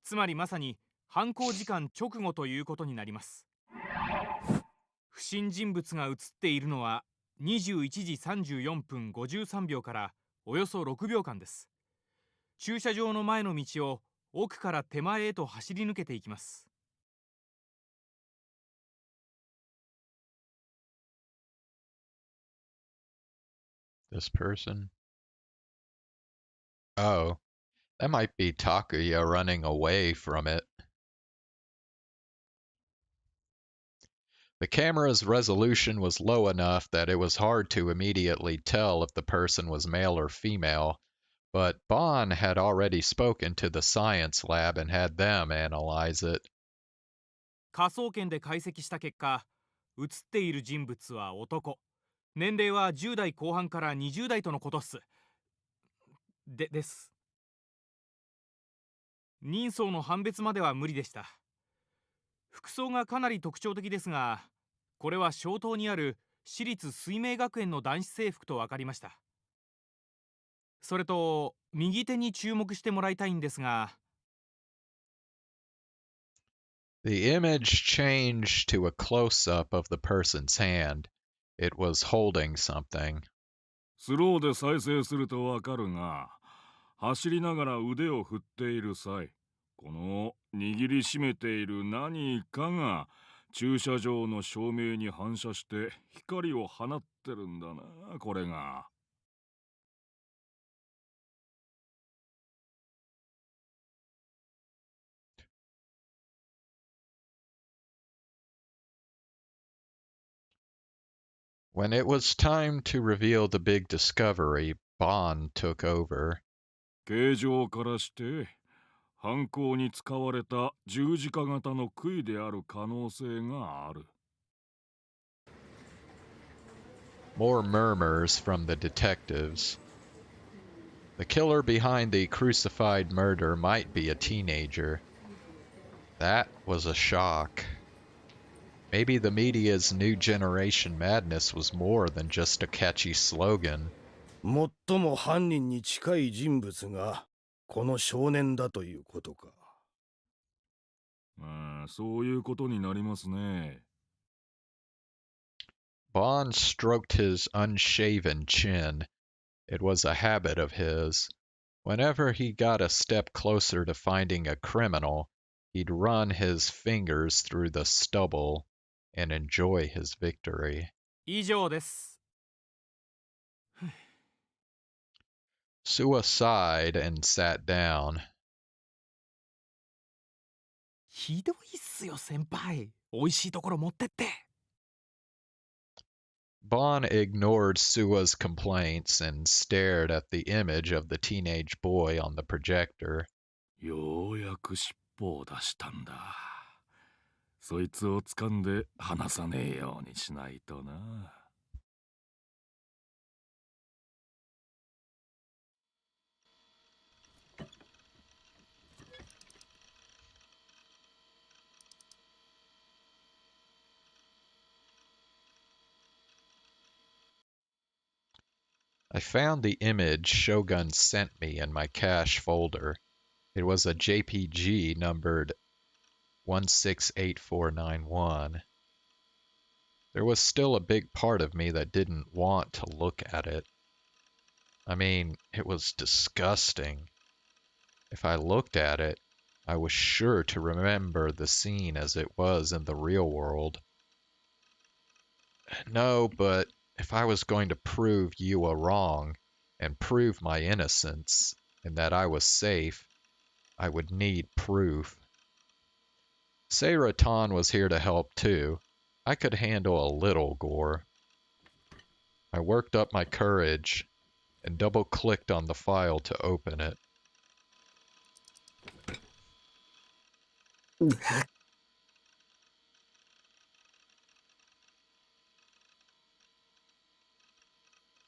つまりまさに犯行時間直後ということになります。不審人物が映っているのは21時34分53秒からおよそ6秒間です。駐車場の前の道を奥から手前へと走り抜けていきます。This person? Oh, that might be Takuya running away from it. The camera's resolution was low enough that it was hard to immediately tell if the person was male or female, but Bon had already spoken to the science lab and had them analyze it. 科捜研で解析した結果、映っている人物は男。年齢は10代後半から20代とのことっす。です。人相の判別までは無理でした。服装がかなり特徴的ですが、これは小島にある私立水明学園の男子制服と分かりました。それと右手に注目してもらいたいんですが。The image changed to a close-up of the person's hand. It was holding something. スローで再生するとわかるが、走りながら腕を振っている際、この握りしめている何かが駐車場の照明に反射して光を放ってるんだな、これが。When it was time to reveal the big discovery, Bond took over. 形状からして犯行に使われた十字架型の杭である可能性がある。More murmurs from the detectives. The killer behind the crucified murder might be a teenager. That was a shock. Maybe the media's new generation madness was more than just a catchy slogan. 最も犯人に近い人物がこの少年だということか。そういうことになりますね。Bond stroked his unshaven chin. It was a habit of his. Whenever he got a step closer to finding a criminal, he'd run his fingers through the stubble and enjoy his victory. 以上です。Sua sighed and sat down. ひどいっすよ、先輩。美味しいところ持ってって。Bond ignored Sua's complaints and stared at the image of the teenage boy on the projector. ようやく尻尾を出したんだ。そいつを掴んで離さねえようにしないとな。I found the image Shogun sent me in my cache folder. It was a JPG numbered 168491. There was still a big part of me that didn't want to look at it. I mean, it was disgusting. If I looked at it, I was sure to remember the scene as it was in the real world. No, but if I was going to prove Yua wrong and prove my innocence and that I was safe, I would need proof. Seiratan was here to help too. I could handle a little gore. I worked up my courage and double-clicked on the file to open it.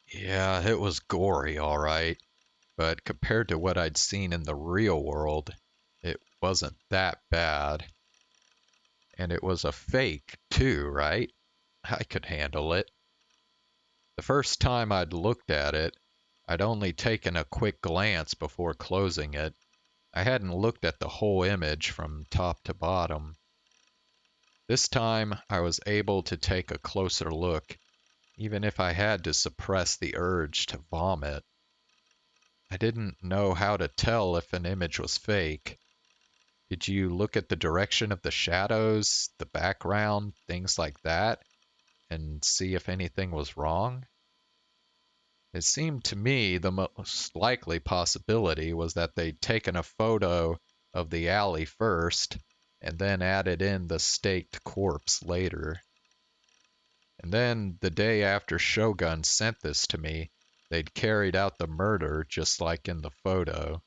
Yeah, it was gory, all right, but compared to what I'd seen in the real world, it wasn't that bad. And it was a fake, too, right? I could handle it. The first time I'd looked at it, I'd only taken a quick glance before closing it. I hadn't looked at the whole image from top to bottom. This time, I was able to take a closer look, even if I had to suppress the urge to vomit. I didn't know how to tell if an image was fake. Did you look at the direction of the shadows, the background, things like that, and see if anything was wrong? It seemed to me the most likely possibility was that they'd taken a photo of the alley first, and then added in the staked corpse later. And then, the day after Shogun sent this to me, they'd carried out the murder just like in the photo.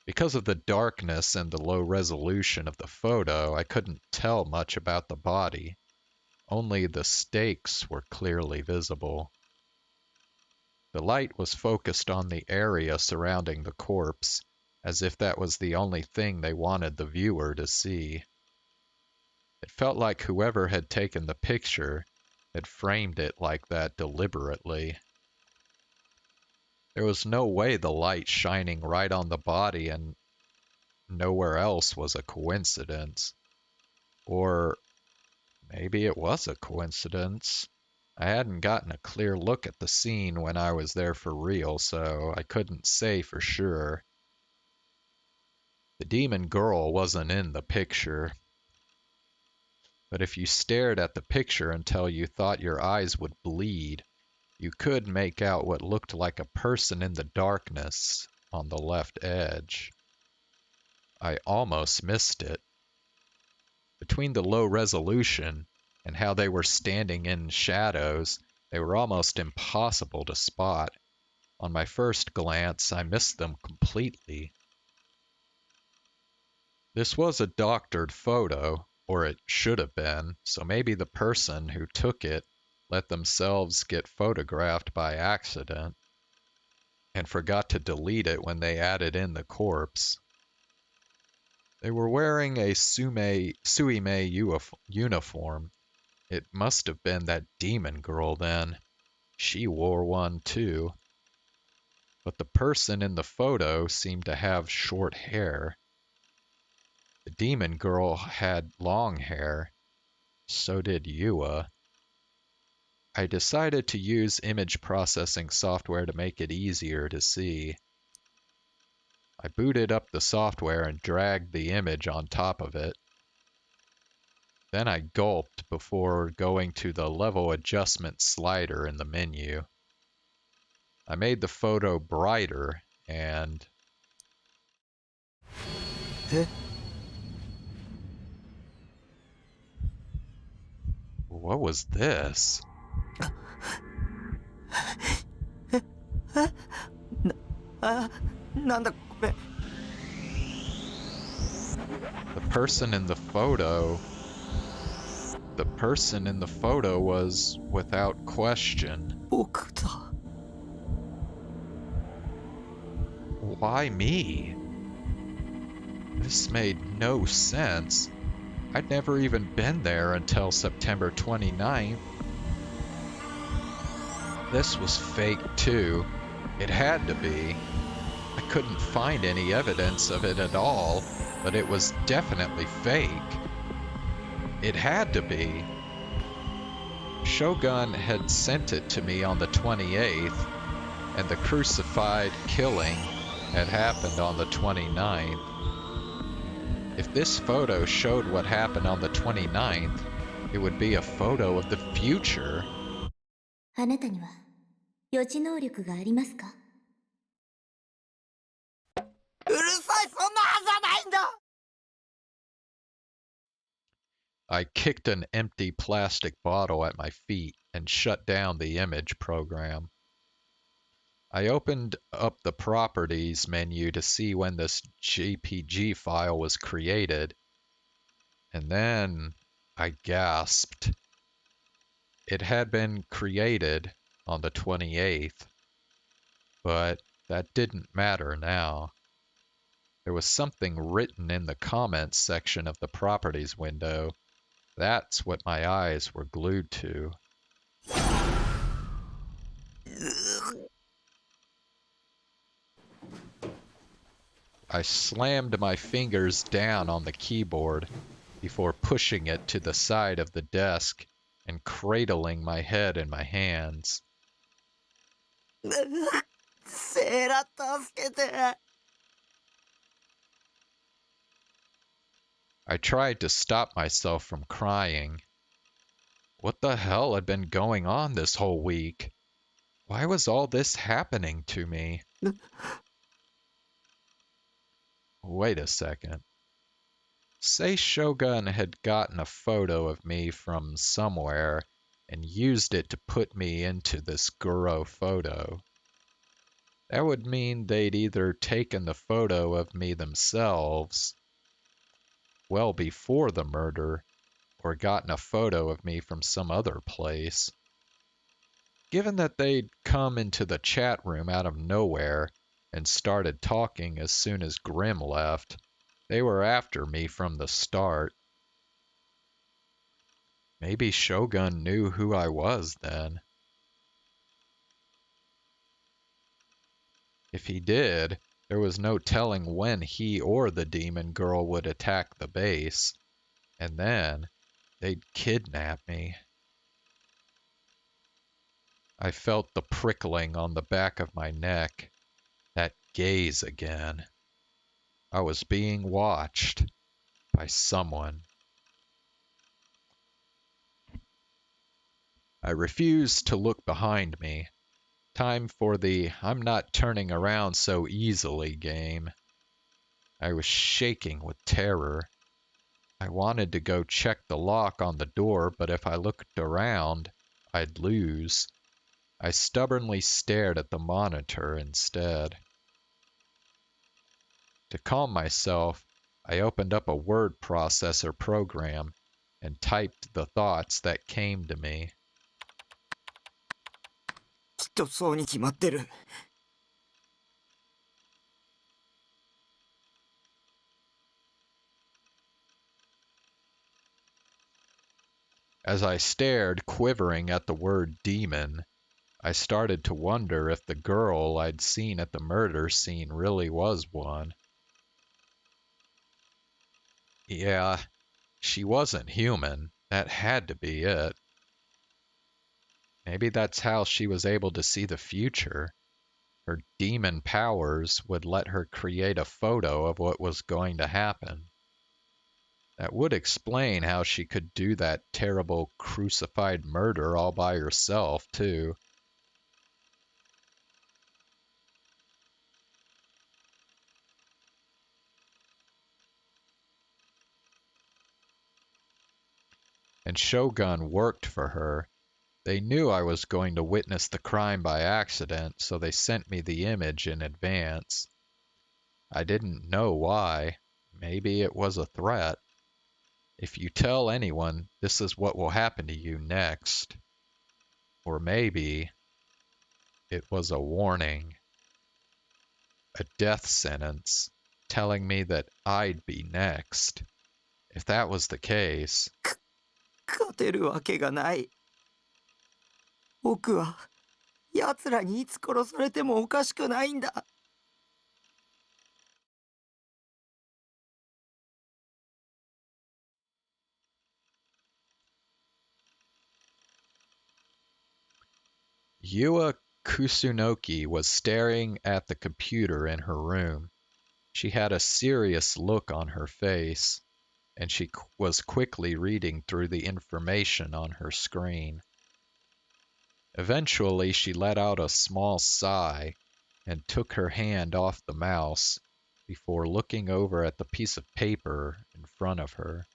Because of the darkness and the low resolution of the photo, I couldn't tell much about the body. Only the stakes were clearly visible. The light was focused on the area surrounding the corpse, as if that was the only thing they wanted the viewer to see. It felt like whoever had taken the picture had framed it like that deliberately. There was no way the light shining right on the body and nowhere else was a coincidence. Or maybe it was a coincidence. I hadn't gotten a clear look at the scene when I was there for real, so I couldn't say for sure. The demon girl wasn't in the picture. but if you stared at the picture until you thought your eyes would bleed, you could make out what looked like a person in the darkness on the left edge. I almost missed it. Between the low resolution and how they were standing in shadows, they were almost impossible to spot. On my first glance, I missed them completely. This was a doctored photo, or it should have been, so maybe the person who took it let themselves get photographed by accident and forgot to delete it when they added in the corpse. They were wearing a Suime uniform. It must have been that demon girl then. She wore one too. But the person in the photo seemed to have short hair. The demon girl had long hair. So did Yua. I decided to use image processing software to make it easier to see. I booted up the software and dragged the image on top of it. Then I gulped before going to the level adjustment slider in the menu. I made the photo brighter and... What was this? The person in the photo was, without question, why me? This made no sense. I'd never even been there until September 29th. This was fake too. It had to be. I couldn't find any evidence of it at all, but it was definitely fake. It had to be. Shogun had sent it to me on the 28th, and the crucified killing had happened on the 29th. If this photo showed what happened on the 29th, it would be a photo of the future. あなたには予知能力がありますか？うるさい、そんなはずはないんだ。 I kicked an empty plastic bottle at my feet and shut down the image program. I opened up the Properties menu to see when this JPG file was created, and then I gasped. It had been created on the 28th, but that didn't matter now. There was something written in the comments section of the Properties window. That's what my eyes were glued to. I slammed my fingers down on the keyboard before pushing it to the side of the desk and cradling my head in my hands. セーラ助けて。 I tried to stop myself from crying. What the hell had been going on this whole week? Why was all this happening to me? Wait a second. Say Shogun had gotten a photo of me from somewhere and used it to put me into this Guro photo. That would mean they'd either taken the photo of me themselves well before the murder, or gotten a photo of me from some other place. Given that they'd come into the chat room out of nowhere and started talking as soon as Grimm left, they were after me from the start. Maybe Shogun knew who I was then. If he did, there was no telling when he or the demon girl would attack the base, and then they'd kidnap me. I felt the prickling on the back of my neck, that gaze again. I was being watched by someone. I refused to look behind me. Time for the I'm not turning around so easily game. I was shaking with terror. I wanted to go check the lock on the door, but if I looked around, I'd lose. I stubbornly stared at the monitor instead. To calm myself, I opened up a word processor program and typed the thoughts that came to me. きっとそうに決まってる。As I stared, quivering at the word demon, I started to wonder if the girl I'd seen at the murder scene really was one. Yeah, she wasn't human. That had to be it. Maybe that's how she was able to see the future. Her demon powers would let her create a photo of what was going to happen. That would explain how she could do that terrible crucified murder all by herself, too. And Shogun worked for her. They knew I was going to witness the crime by accident, so they sent me the image in advance. I didn't know why. Maybe it was a threat. If you tell anyone, this is what will happen to you next. Or maybe it was a warning. A death sentence, telling me that I'd be next. If that was the case, 勝てるわけがない。僕は奴らにいつ殺されてもおかしくないんだ。Yua Kusunoki was staring at the computer in her room. She had a serious look on her face, and she was quickly reading through the information on her screen. Eventually, she let out a small sigh and took her hand off the mouse before looking over at the piece of paper in front of her.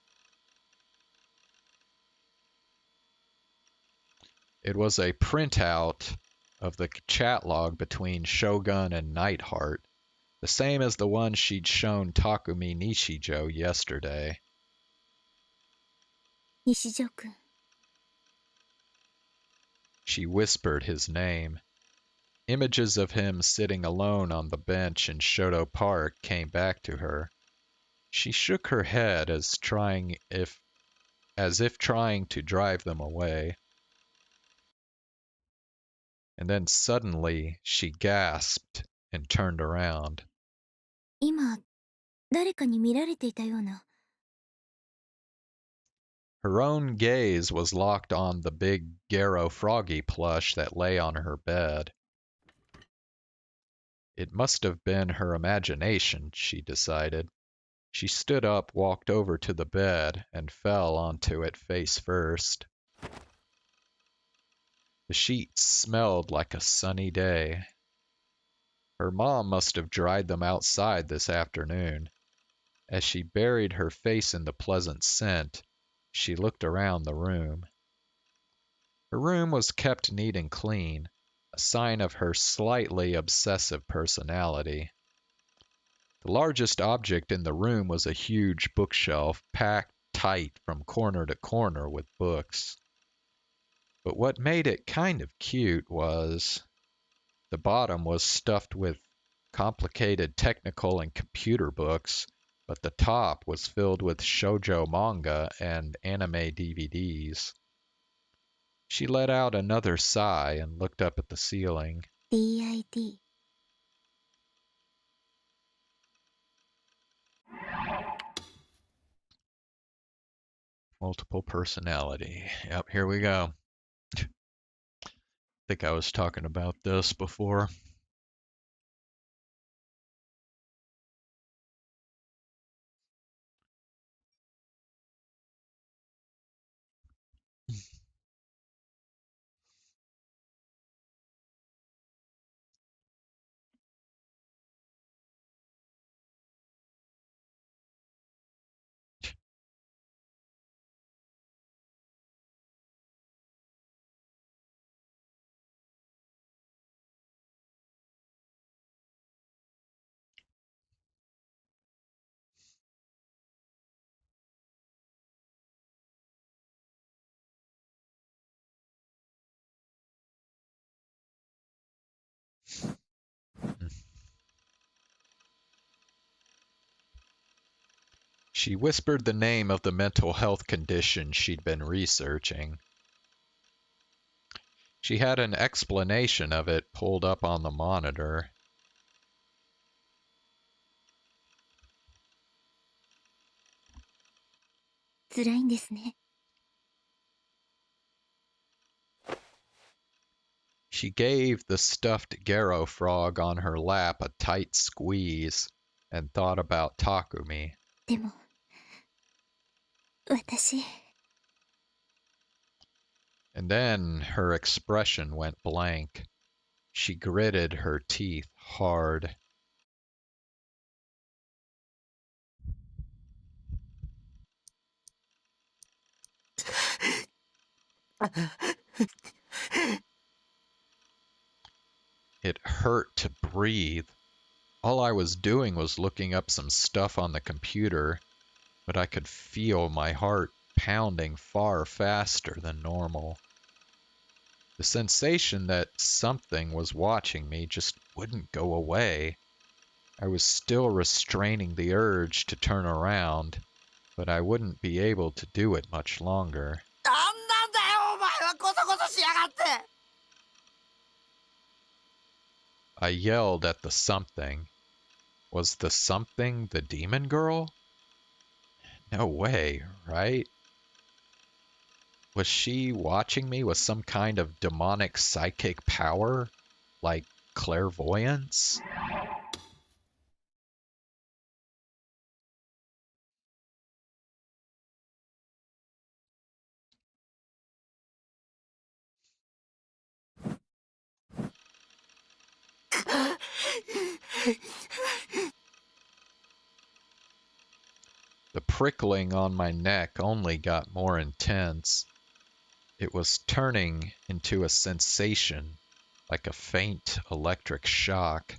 It was a printout of the chat log between Shogun and Nightheart, the same as the one she'd shown Takumi Nishijo yesterday. 西条くん。 She whispered his name. Images of him sitting alone on the bench in Shoto Park came back to her. She shook her head as if trying to drive them away. And then suddenly she gasped and turned around. 今、誰かに見られていたような。 Her own gaze was locked on the big Garo Froggy plush that lay on her bed. It must have been her imagination, she decided. She stood up, walked over to the bed, and fell onto it face first. The sheets smelled like a sunny day. Her mom must have dried them outside this afternoon. As she buried her face in the pleasant scent, she looked around the room. Her room was kept neat and clean, a sign of her slightly obsessive personality. The largest object in the room was a huge bookshelf packed tight from corner to corner with books. But what made it kind of cute was the bottom was stuffed with complicated technical and computer books, but the top was filled with shoujo manga and anime DVDs. She let out another sigh and looked up at the ceiling. DID。 Multiple personality. Yep, here we go. I think I was talking about this before. She whispered the name of the mental health condition she'd been researching. She had an explanation of it pulled up on the monitor. She gave the stuffed Garo frog on her lap a tight squeeze and thought about Takumi. でも私 And then her expression went blank. She gritted her teeth hard. It hurt to breathe. All I was doing was looking up some stuff on the computer, but I could feel my heart pounding far faster than normal. The sensation that something was watching me just wouldn't go away. I was still restraining the urge to turn around, but I wouldn't be able to do it much longer. なんなんだよお前はコソコソしやがって I yelled at the something. Was the something the demon girl? No way, right? Was she watching me with some kind of demonic psychic power? Like clairvoyance? The prickling on my neck only got more intense. It was turning into a sensation, like a faint electric shock.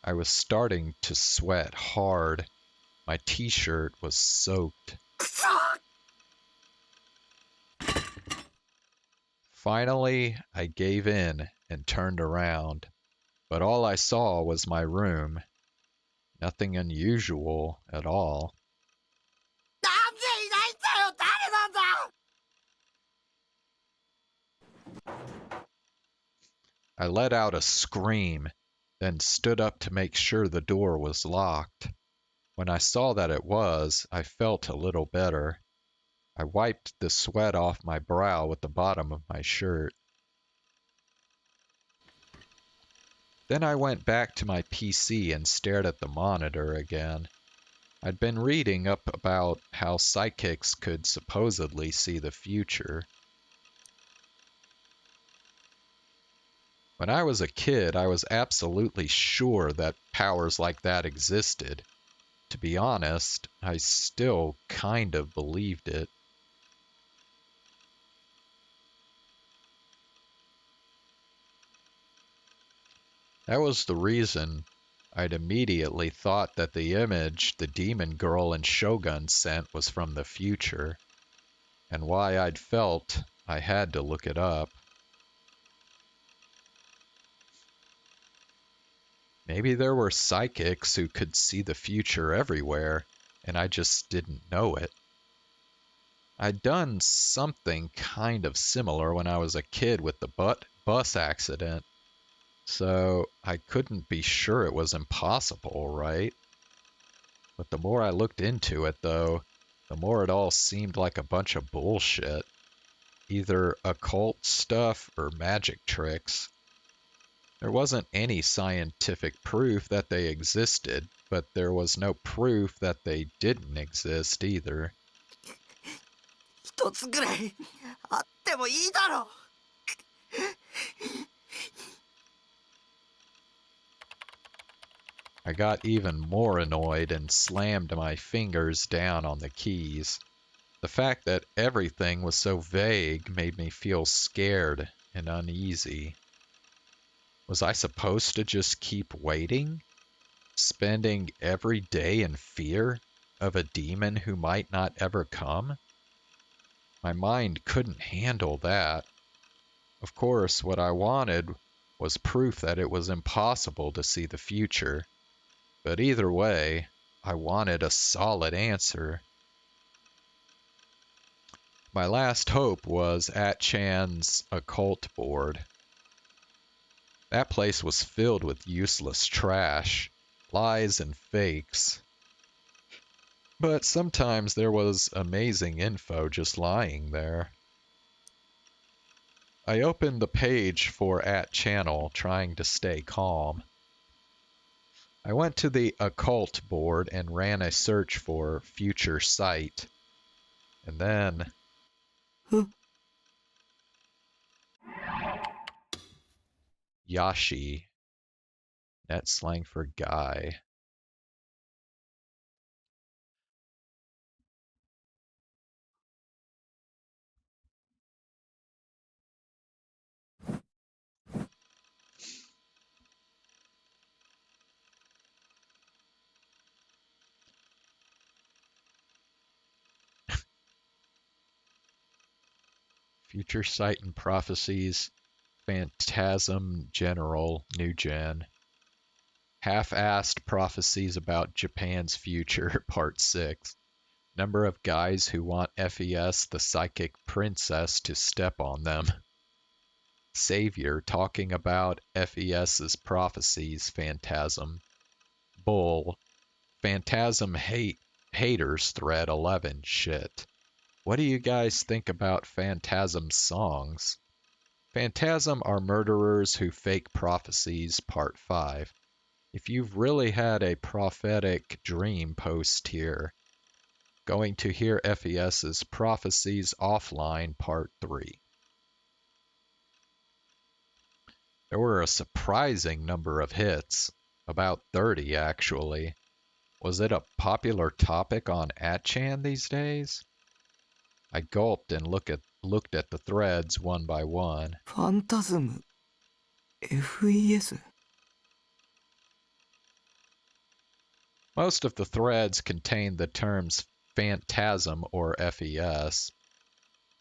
I was starting to sweat hard. My t-shirt was soaked. くそ Finally, I gave in and turned around, but all I saw was my room. Nothing unusual at all. なんでいないんだよ誰なんだ I let out a scream, then stood up to make sure the door was locked. When I saw that it was, I felt a little better. I wiped the sweat off my brow with the bottom of my shirt. Then I went back to my PC and stared at the monitor again. I'd been reading up about how psychics could supposedly see the future. When I was a kid, I was absolutely sure that powers like that existed. To be honest, I still kind of believed it. That was the reason I'd immediately thought that the image the demon girl and Shogun sent was from the future, and why I'd felt I had to look it up. Maybe there were psychics who could see the future everywhere, and I just didn't know it. I'd done something kind of similar when I was a kid with the bus accident, so I couldn't be sure it was impossible, right? But the more I looked into it, though, the more it all seemed like a bunch of bullshit. Either occult stuff or magic tricks. There wasn't any scientific proof that they existed, but there was no proof that they didn't exist either. 一つぐらいあってもいいだろ I got even more annoyed and slammed my fingers down on the keys. The fact that everything was so vague made me feel scared and uneasy. Was I supposed to just keep waiting? Spending every day in fear of a demon who might not ever come? My mind couldn't handle that. Of course, what I wanted was proof that it was impossible to see the future. But either way, I wanted a solid answer. My last hope was at Chan's occult board. That place was filled with useless trash, lies and fakes. But sometimes there was amazing info just lying there. I opened the page for @channel, trying to stay calm. I went to the occult board and ran a search for future sight. And then... Yashi. Net slang for guy. Future Sight and Prophecies, Phantasm General, New Gen. Half-assed Prophecies about Japan's Future, Part 6. Number of guys who want FES, the Psychic Princess, to step on them. Savior talking about FES's prophecies, Phantasm. Bull. Phantasm haters thread 11, shit. What do you guys think about Phantasm's songs? Phantasm are murderers who fake prophecies, Part 5. If you've really had a prophetic dream, post here. Going to hear FES's Prophecies Offline, Part 3. There were a surprising number of hits. About 30, actually. Was it a popular topic on @chan these days? I gulped and looked at the threads one by one. Phantasm FES. Most of the threads contained the terms Phantasm or FES.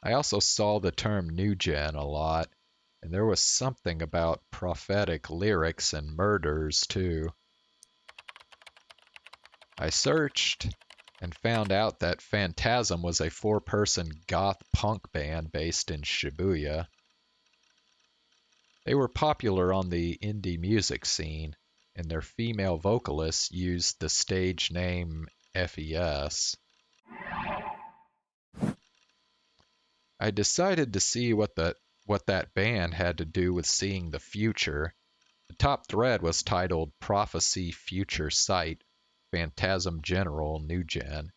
I also saw the term New Gen a lot, and there was something about prophetic lyrics and murders too. I searched and found out that Phantasm was a 4-person goth punk band based in Shibuya. They were popular on the indie music scene, and their female vocalists used the stage name FES. I decided to see what that band had to do with seeing the future. The top thread was titled Prophecy Future Sight, Phantasm General, New Gen.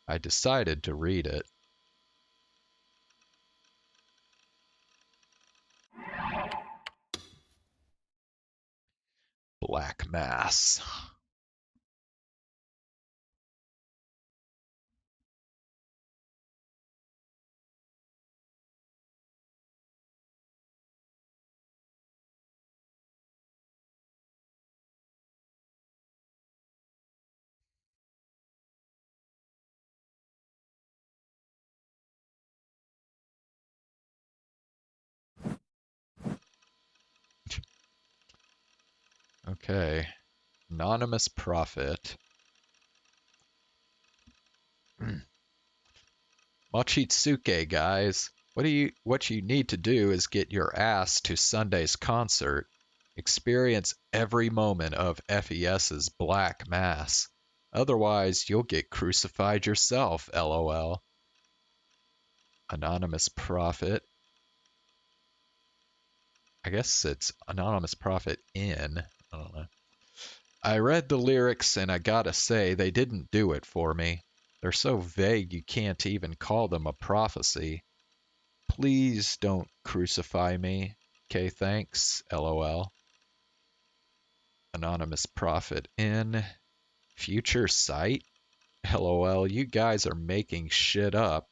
I decided to read it. Black Mass. Okay. Anonymous Prophet. Mochitsuke, guys. What you need to do is get your ass to Sunday's concert. Experience every moment of FES's Black Mass. Otherwise, you'll get crucified yourself, LOL. Anonymous Prophet. I guess it's Anonymous Prophet in. I don't know. I read the lyrics and I gotta say, they didn't do it for me. They're so vague you can't even call them a prophecy. Please don't crucify me. Okay, thanks. LOL. Anonymous Prophet in. Future Sight? LOL, you guys are making shit up.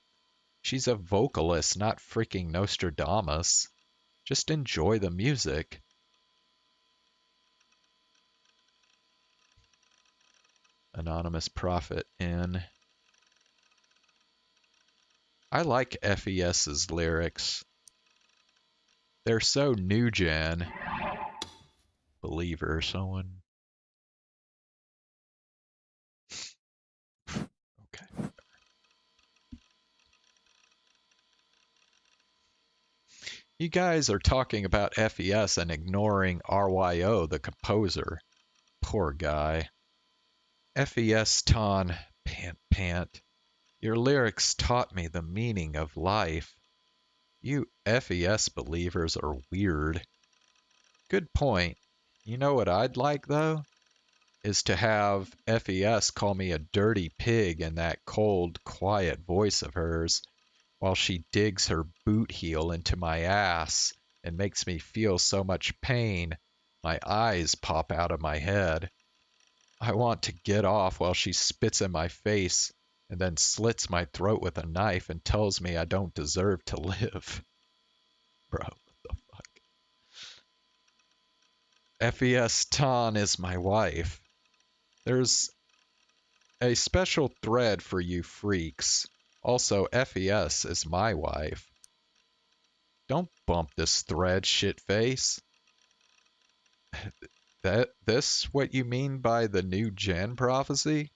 She's a vocalist, not freaking Nostradamus. Just enjoy the music. Anonymous Prophet in. I like FES's lyrics. They're so new gen. Believer, someone. You guys are talking about FES and ignoring RYO, the composer. Poor guy. FES Ton, pant pant. Your lyrics taught me the meaning of life. You FES believers are weird. Good point. You know what I'd like, though? Is to have FES call me a dirty pig in that cold, quiet voice of hers while she digs her boot heel into my ass and makes me feel so much pain, my eyes pop out of my head. I want to get off while she spits in my face and then slits my throat with a knife and tells me I don't deserve to live. Bro, what the fuck? FES Tan is my wife. There's a special thread for you freaks. Also, FES is my wife. Don't bump this thread, shitface. This what you mean by the new gen prophecy?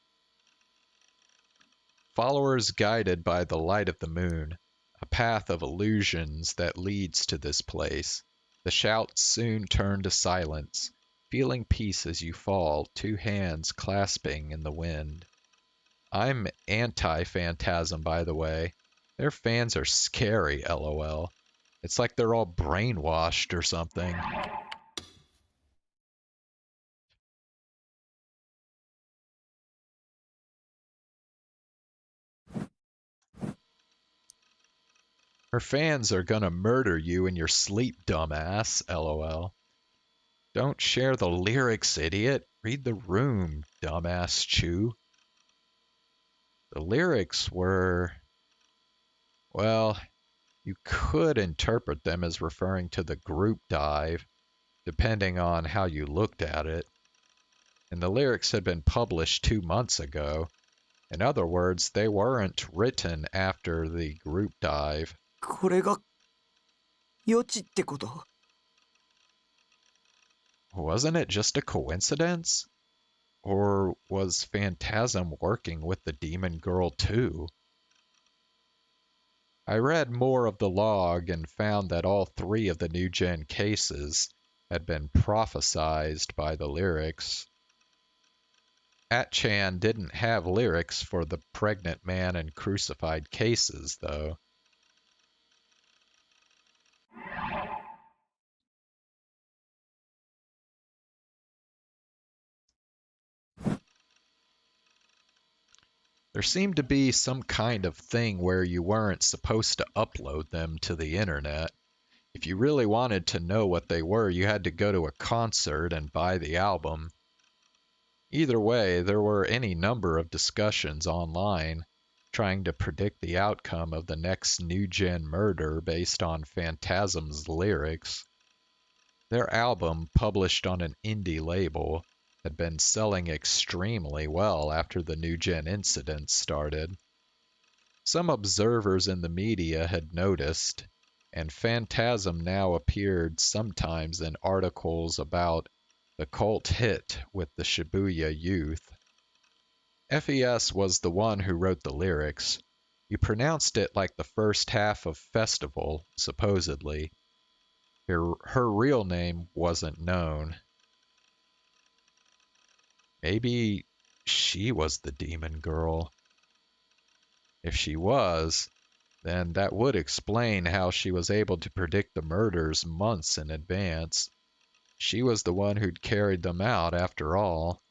Followers guided by the light of the moon, a path of illusions that leads to this place. The shouts soon turn to silence, feeling peace as you fall, two hands clasping in the wind. I'm anti-Phantasm, by the way. Their fans are scary, lol. It's like they're all brainwashed or something. Her fans are gonna murder you in your sleep, dumbass, lol. Don't share the lyrics, idiot. Read the room, dumbass Chew. The lyrics were... well, you could interpret them as referring to the group dive, depending on how you looked at it. And the lyrics had been published 2 months ago. In other words, they weren't written after the group dive. これが予知ってこと？ Wasn't it just a coincidence? Or was Phantasm working with the demon girl too? I read more of the log and found that all 3 of the new gen cases had been prophesized by the lyrics. At-chan didn't have lyrics for the pregnant man and crucified cases, though. There seemed to be some kind of thing where you weren't supposed to upload them to the internet. If you really wanted to know what they were, you had to go to a concert and buy the album. Either way, there were any number of discussions online trying to predict the outcome of the next new-gen murder based on Phantasm's lyrics. Their album, published on an indie label, had been selling extremely well after the new gen incident started. Some observers in the media had noticed, and Phantasm now appeared sometimes in articles about the cult hit with the Shibuya youth. FES was the one who wrote the lyrics. You pronounced it like the first half of Festival, supposedly. Her real name wasn't known. Maybe she was the demon girl. If she was, then that would explain how she was able to predict the murders months in advance. She was the one who'd carried them out, after all.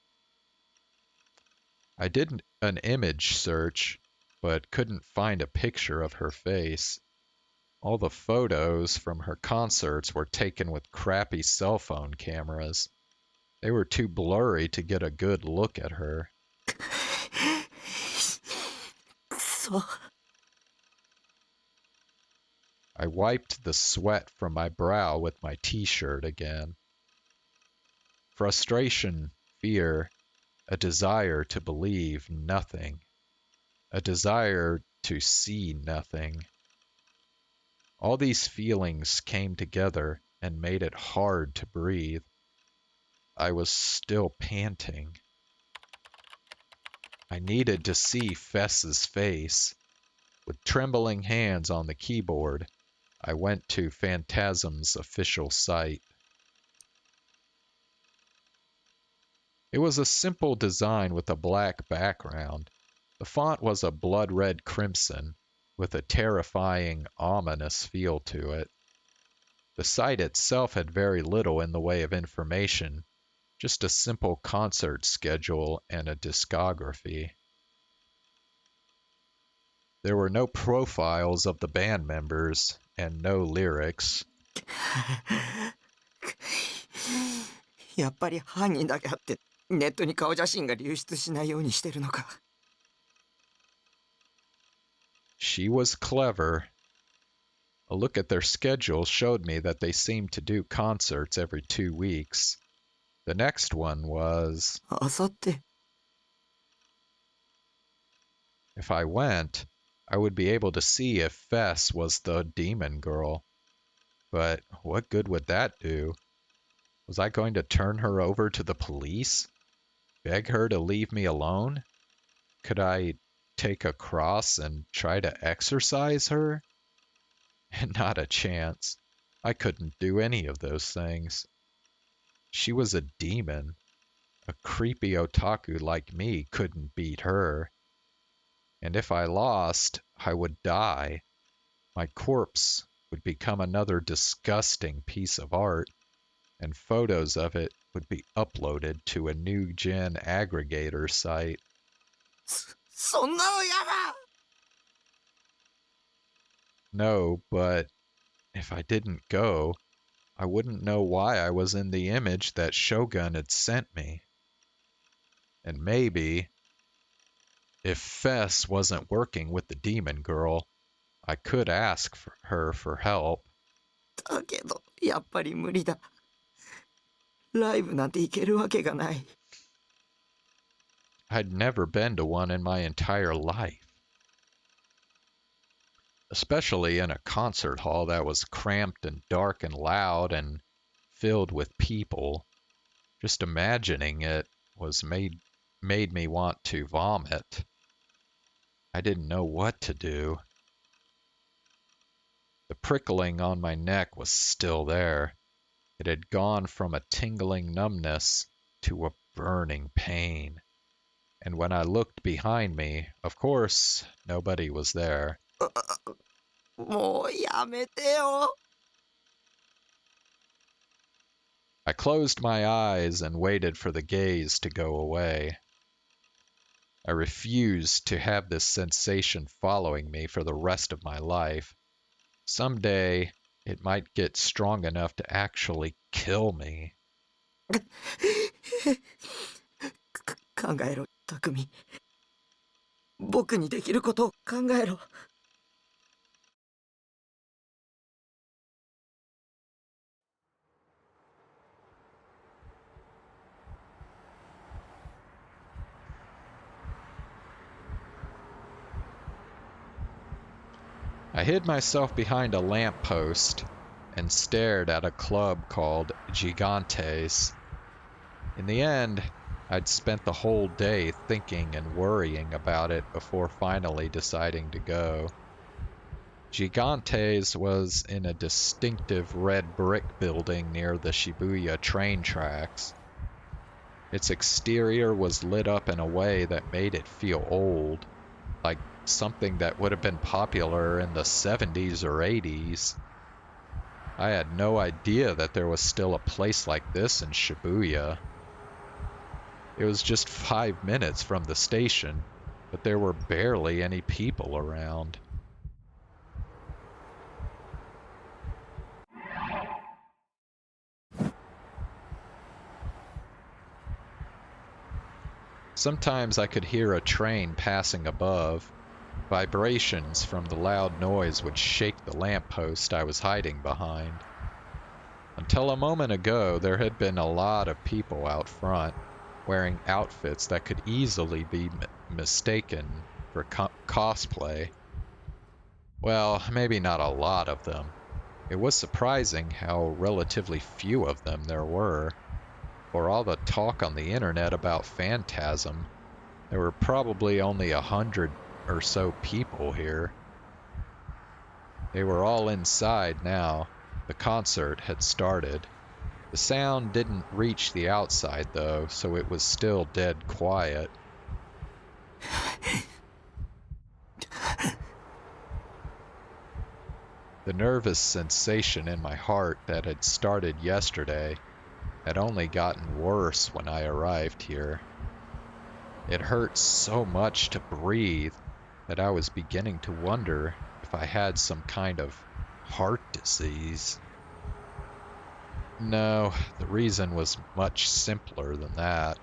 I did an image search, but couldn't find a picture of her face. All the photos from her concerts were taken with crappy cell phone cameras. They were too blurry to get a good look at her. くそ。 I wiped the sweat from my brow with my t-shirt again. Frustration, fear, a desire to believe nothing. A desire to see nothing. All these feelings came together and made it hard to breathe. I was still panting. I needed to see Fess's face. With trembling hands on the keyboard, I went to Phantasm's official site. It was a simple design with a black background. The font was a blood red crimson, with a terrifying, ominous feel to it. The site itself had very little in the way of information, just a simple concert schedule and a discography. There were no profiles of the band members and no lyrics. やっぱり犯人だけあってネットに顔写真が流出しないようにしてるのか。She was clever. A look at their schedule showed me that they seemed to do concerts every 2 weeks. The next one was... あさって。If I went, I would be able to see if Fess was the demon girl. But what good would that do? Was I going to turn her over to the police? Beg her to leave me alone? Could I take a cross and try to exorcise her? Not a chance. I couldn't do any of those things. She was a demon. A creepy otaku like me couldn't beat her. And if I lost, I would die. My corpse would become another disgusting piece of art, and photos of it would be uploaded to a new gen aggregator site. そんなのやだ。 No, but if I didn't go, I wouldn't know why I was in the image that Shogun had sent me. And maybe, if Fess wasn't working with the demon girl, I could ask her for help. だけどやっぱり無理だ。ライブなんて行けるわけがない。 I'd never been to one in my entire life. Especially in a concert hall that was cramped and dark and loud and filled with people. Just imagining it was made me want to vomit. I didn't know what to do. The prickling on my neck was still there. It had gone from a tingling numbness to a burning pain. And when I looked behind me, of course, nobody was there. もうやめてよ。 I closed my eyes and waited for the gaze to go away. I refused to have this sensation following me for the rest of my life. Someday, it might get strong enough to actually kill me. 考えろ、匠。僕にできることを考えろ。 I hid myself behind a lamppost and stared at a club called Gigantes. In the end, I'd spent the whole day thinking and worrying about it before finally deciding to go. Gigantes was in a distinctive red brick building near the Shibuya train tracks. Its exterior was lit up in a way that made it feel old, like something that would have been popular in the 70s or 80s. I had no idea that there was still a place like this in Shibuya. It was just 5 minutes from the station, but there were barely any people around. Sometimes I could hear a train passing above. Vibrations from the loud noise would shake the lamppost I was hiding behind. Until a moment ago, there had been a lot of people out front, wearing outfits that could easily be mistaken for cosplay. Well, maybe not a lot of them. It was surprising how relatively few of them there were. For all the talk on the internet about Phantasm, there were probably only 100 or so people here. They were all inside now. The concert had started. The sound didn't reach the outside, though, so it was still dead quiet. The nervous sensation in my heart that had started yesterday had only gotten worse when I arrived here. It hurt so much to breathe that I was beginning to wonder if I had some kind of heart disease. No, the reason was much simpler than that.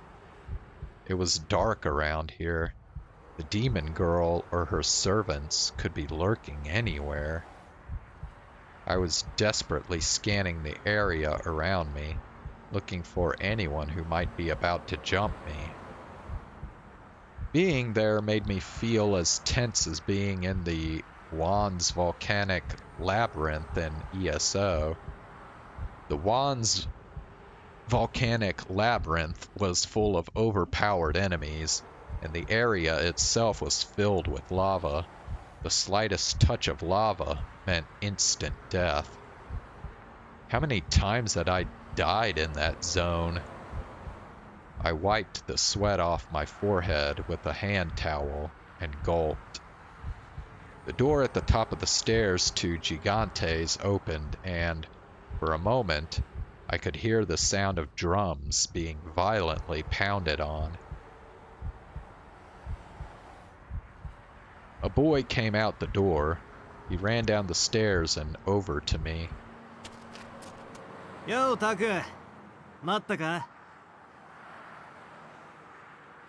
It was dark around here. The demon girl or her servants could be lurking anywhere. I was desperately scanning the area around me, looking for anyone who might be about to jump me. Being there made me feel as tense as being in the WILDS volcanic labyrinth in ESO. The WILDS volcanic labyrinth was full of overpowered enemies, and the area itself was filled with lava. The slightest touch of lava meant instant death. How many times had I died in that zone? I wiped the sweat off my forehead with a hand towel and gulped. The door at the top of the stairs to Gigantes opened, and, for a moment, I could hear the sound of drums being violently pounded on. A boy came out the door. He ran down the stairs and over to me. Yo, Taku. Matta ka?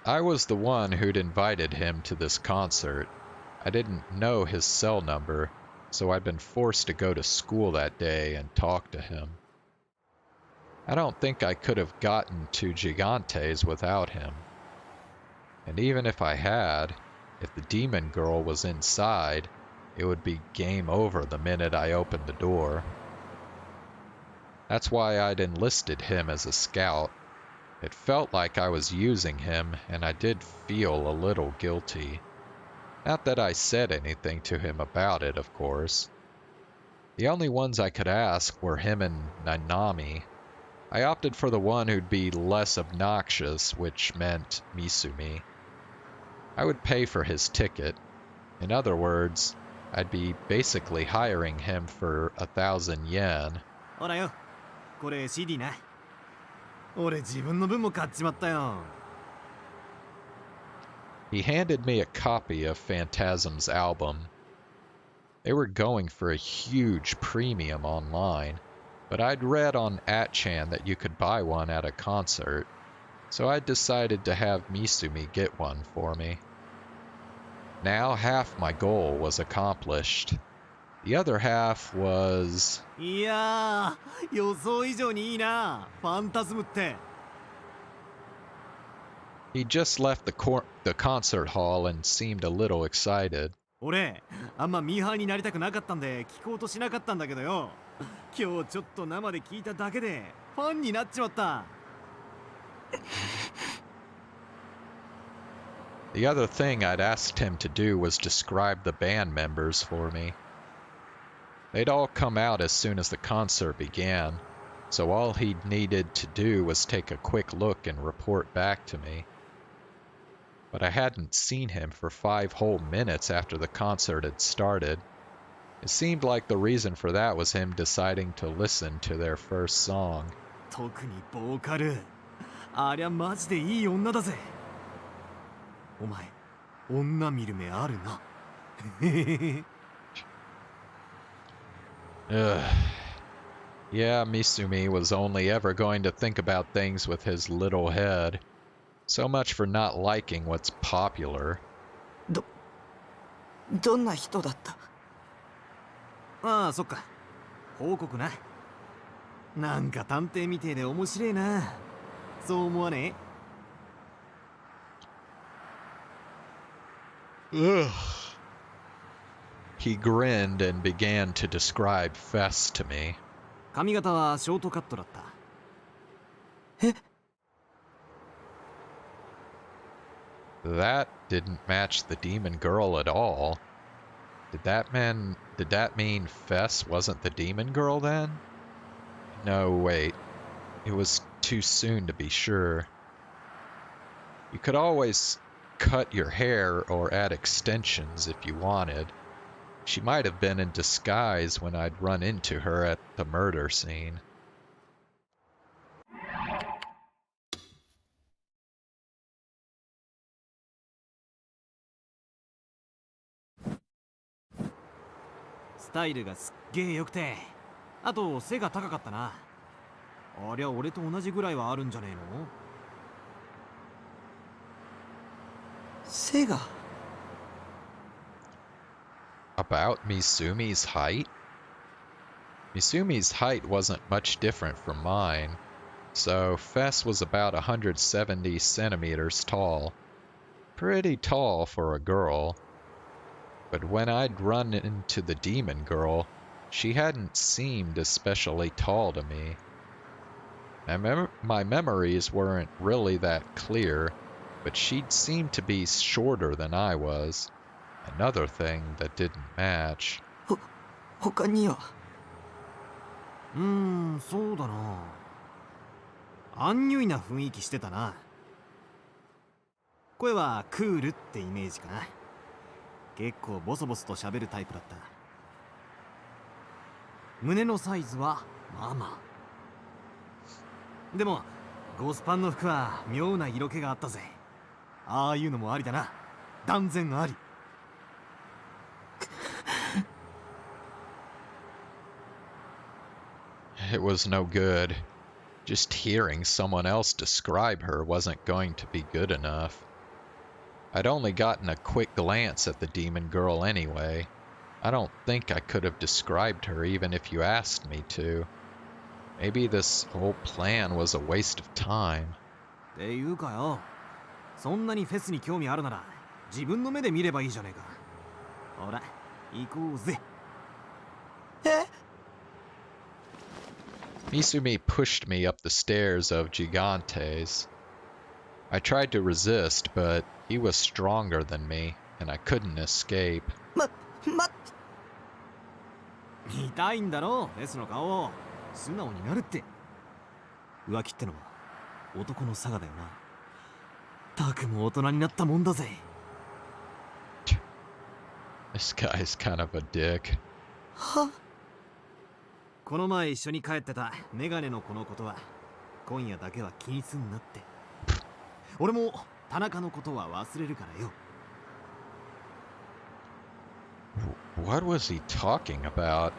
I was the one who'd invited him to this concert. I didn't know his cell number, so I'd been forced to go to school that day and talk to him. I don't think I could have gotten to Gigantes without him. And even if I had, if the demon girl was inside, it would be game over the minute I opened the door. That's why I'd enlisted him as a scout. It felt like I was using him, and I did feel a little guilty. Not that I said anything to him about it, of course. The only ones I could ask were him and Nanami. I opted for the one who'd be less obnoxious, which meant Misumi. I would pay for his ticket. In other words, I'd be basically hiring him for 1,000 yen. ほらよ、これ CD な。俺自分の分も買っちまったよ。He handed me a copy of Phantasm's album. They were going for a huge premium online, but I'd read on 8chan that you could buy one at a concert, so I decided to have Misumi get one for me. Now half my goal was accomplished. The other half was... いやー、予想以上にいいな、ファンタズムって。He just left the concert hall and seemed a little excited. 俺、あんまミーハーになりたくなかったんで聞こうとしなかったんだけどよ。今日ちょっと生で聞いただけでファンになっちまった。The other thing I'd asked him to do was describe the band members for me. They'd all come out as soon as the concert began, so all he needed to do was take a quick look and report back to me. But I hadn't seen him for 5 whole minutes after the concert had started. It seemed like the reason for that was him deciding to listen to their first song. 特にボーカル。ありゃマジでいい女だぜ。お前、女見る目あるな。Ugh. Yeah, Misumi was only ever going to think about things with his little head. So much for not liking what's popular. どんな人だった？ああ、そっか。報告な。なんか探偵みてえで面白えな。そう思わねえ？ Ugh. He grinned and began to describe Fess to me. 髪型はショートカットだった。え？ That didn't match the demon girl at all. Did that mean Fess wasn't the demon girl then? No, wait. It was too soon to be sure. You could always cut your hair or add extensions if you wanted. She might have been in disguise when I'd run into her at the murder scene.スタイルがすっげえ良くて、あと背が高かったな。ありゃ俺と同じぐらいはあるんじゃねえの？背が About Misumi's height? Misumi's height wasn't much different from mine, so Fess was about 170 centimeters tall. Pretty tall for a girl. But when I'd run into the demon girl, she hadn't seemed especially tall to me. My memories weren't really that clear, but she'd seemed to be shorter than I was. Another thing that didn't match. 他にはそうだな。アンニュイな雰囲気してたな。声はクールってイメージかな。結構ボソボソと喋るタイプだった。胸のサイズはまあまあ。でもゴスパンの服は妙な色気があったぜ。ああいうのもありだな。断然あり。It was no good. Just hearing someone else describe her wasn't going to be good enough. I'd only gotten a quick glance at the demon girl anyway. I don't think I could have described her even if you asked me to. Maybe this whole plan was a waste of time. っていうかよ、そんなにフェスに興味あるなら自分の目で見ればいいじゃねえか。ほら、行こうぜ。Misumi pushed me up the stairs of Gigantes. I tried to resist, but he was stronger than me, and I couldn't escape. 見たいんだろう、フェスの顔を。素直になるって。浮気ってのは男の性だよな。たくも大人になったもんだぜ。This guy's kind of a dick. は？この前一緒に帰ってたメガネの子のことは今夜だけは気にすんなって。俺も田中のことは忘れるからよ。What was he talking about?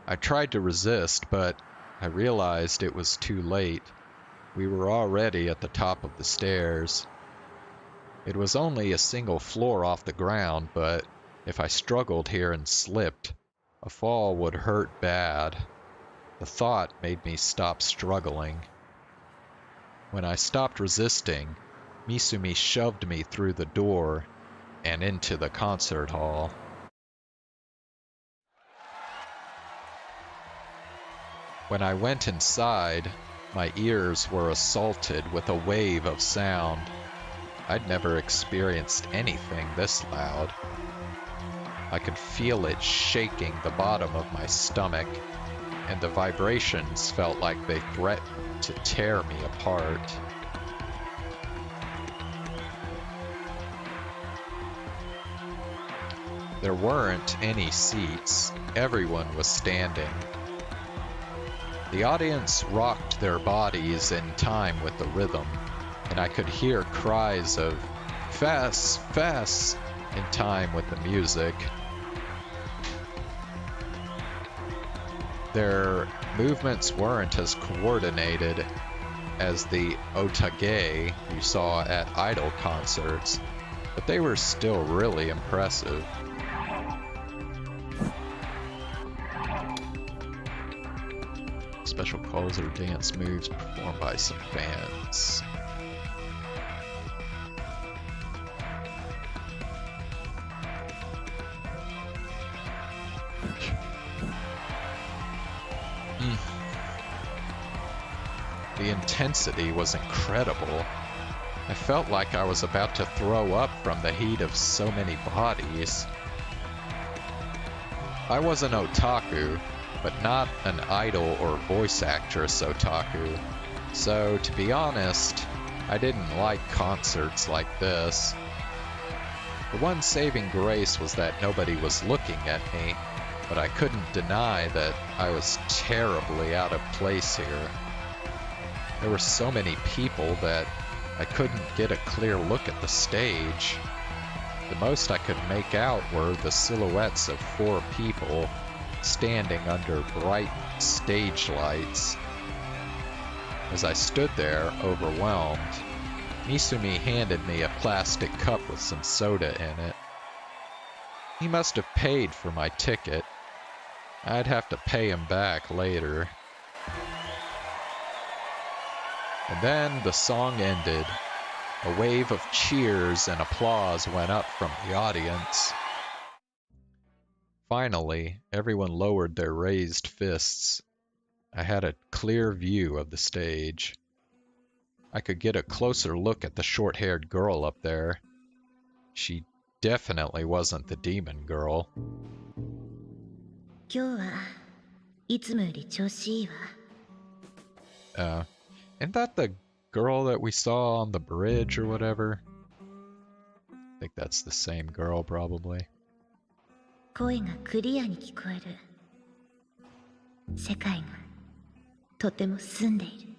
I tried to resist, but I realized it was too late. We were already at the top of the stairs. It was only a single floor off the ground, but if I struggled here and slipped, a fall would hurt bad. The thought made me stop struggling. When I stopped resisting, Misumi shoved me through the door and into the concert hall. When I went inside, my ears were assaulted with a wave of sound. I'd never experienced anything this loud. I could feel it shaking the bottom of my stomach, and the vibrations felt like they threatened to tear me apart. There weren't any seats. Everyone was standing. The audience rocked their bodies in time with the rhythm, and I could hear cries of "Fess! Fess!" in time with the music. Their movements weren't as coordinated as the otage you saw at idol concerts, but they were still really impressive. Special calls or dance moves performed by some fans. The intensity was incredible. I felt like I was about to throw up from the heat of so many bodies. I was an otaku, but not an idol or voice actress otaku. So, to be honest, I didn't like concerts like this. The one saving grace was that nobody was looking at me, but I couldn't deny that I was terribly out of place here. There were so many people that I couldn't get a clear look at the stage. The most I could make out were the silhouettes of 4 people standing under bright stage lights. As I stood there, overwhelmed, Misumi handed me a plastic cup with some soda in it. He must have paid for my ticket. I'd have to pay him back later. And then the song ended. A wave of cheers and applause went up from the audience. Finally, everyone lowered their raised fists. I had a clear view of the stage. I could get a closer look at the short-haired girl up there. She definitely wasn't the demon girl. 今日はいつもより調子いいわ。 Isn't that the girl that we saw on the bridge or whatever? I think that's the same girl, probably. 声がクリアに聞こえる。世界がとても澄んでいる。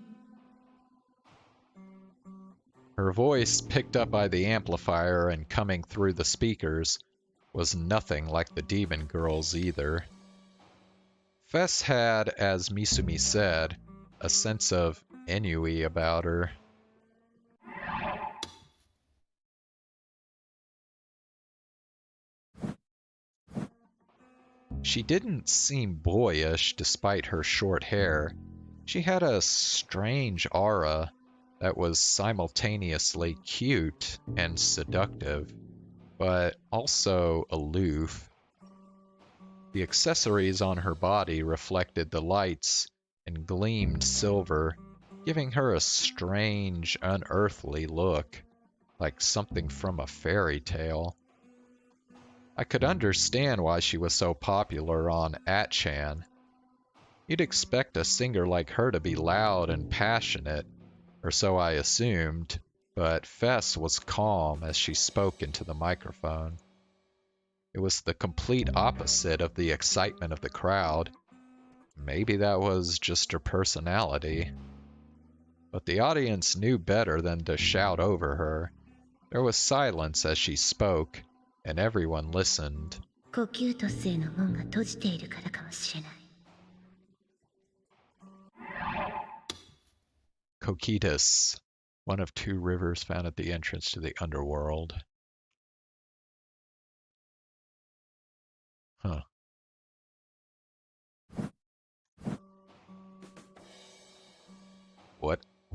Her voice, picked up by the amplifier and coming through the speakers, was nothing like the demon girl's either. Fess had, as Misumi said, a sense of ennui about her. She didn't seem boyish despite her short hair. She had a strange aura that was simultaneously cute and seductive, but also aloof. The accessories on her body reflected the lights and gleamed silver, giving her a strange, unearthly look, like something from a fairy tale. I could understand why she was so popular on 8chan. You'd expect a singer like her to be loud and passionate, or so I assumed, but Fess was calm as she spoke into the microphone. It was the complete opposite of the excitement of the crowd. Maybe that was just her personality. But the audience knew better than to shout over her. There was silence as she spoke, and everyone listened. 呼吸と性の門が閉じているからかもしれない。 Cocytus, one of 2 rivers found at the entrance to the underworld. Huh.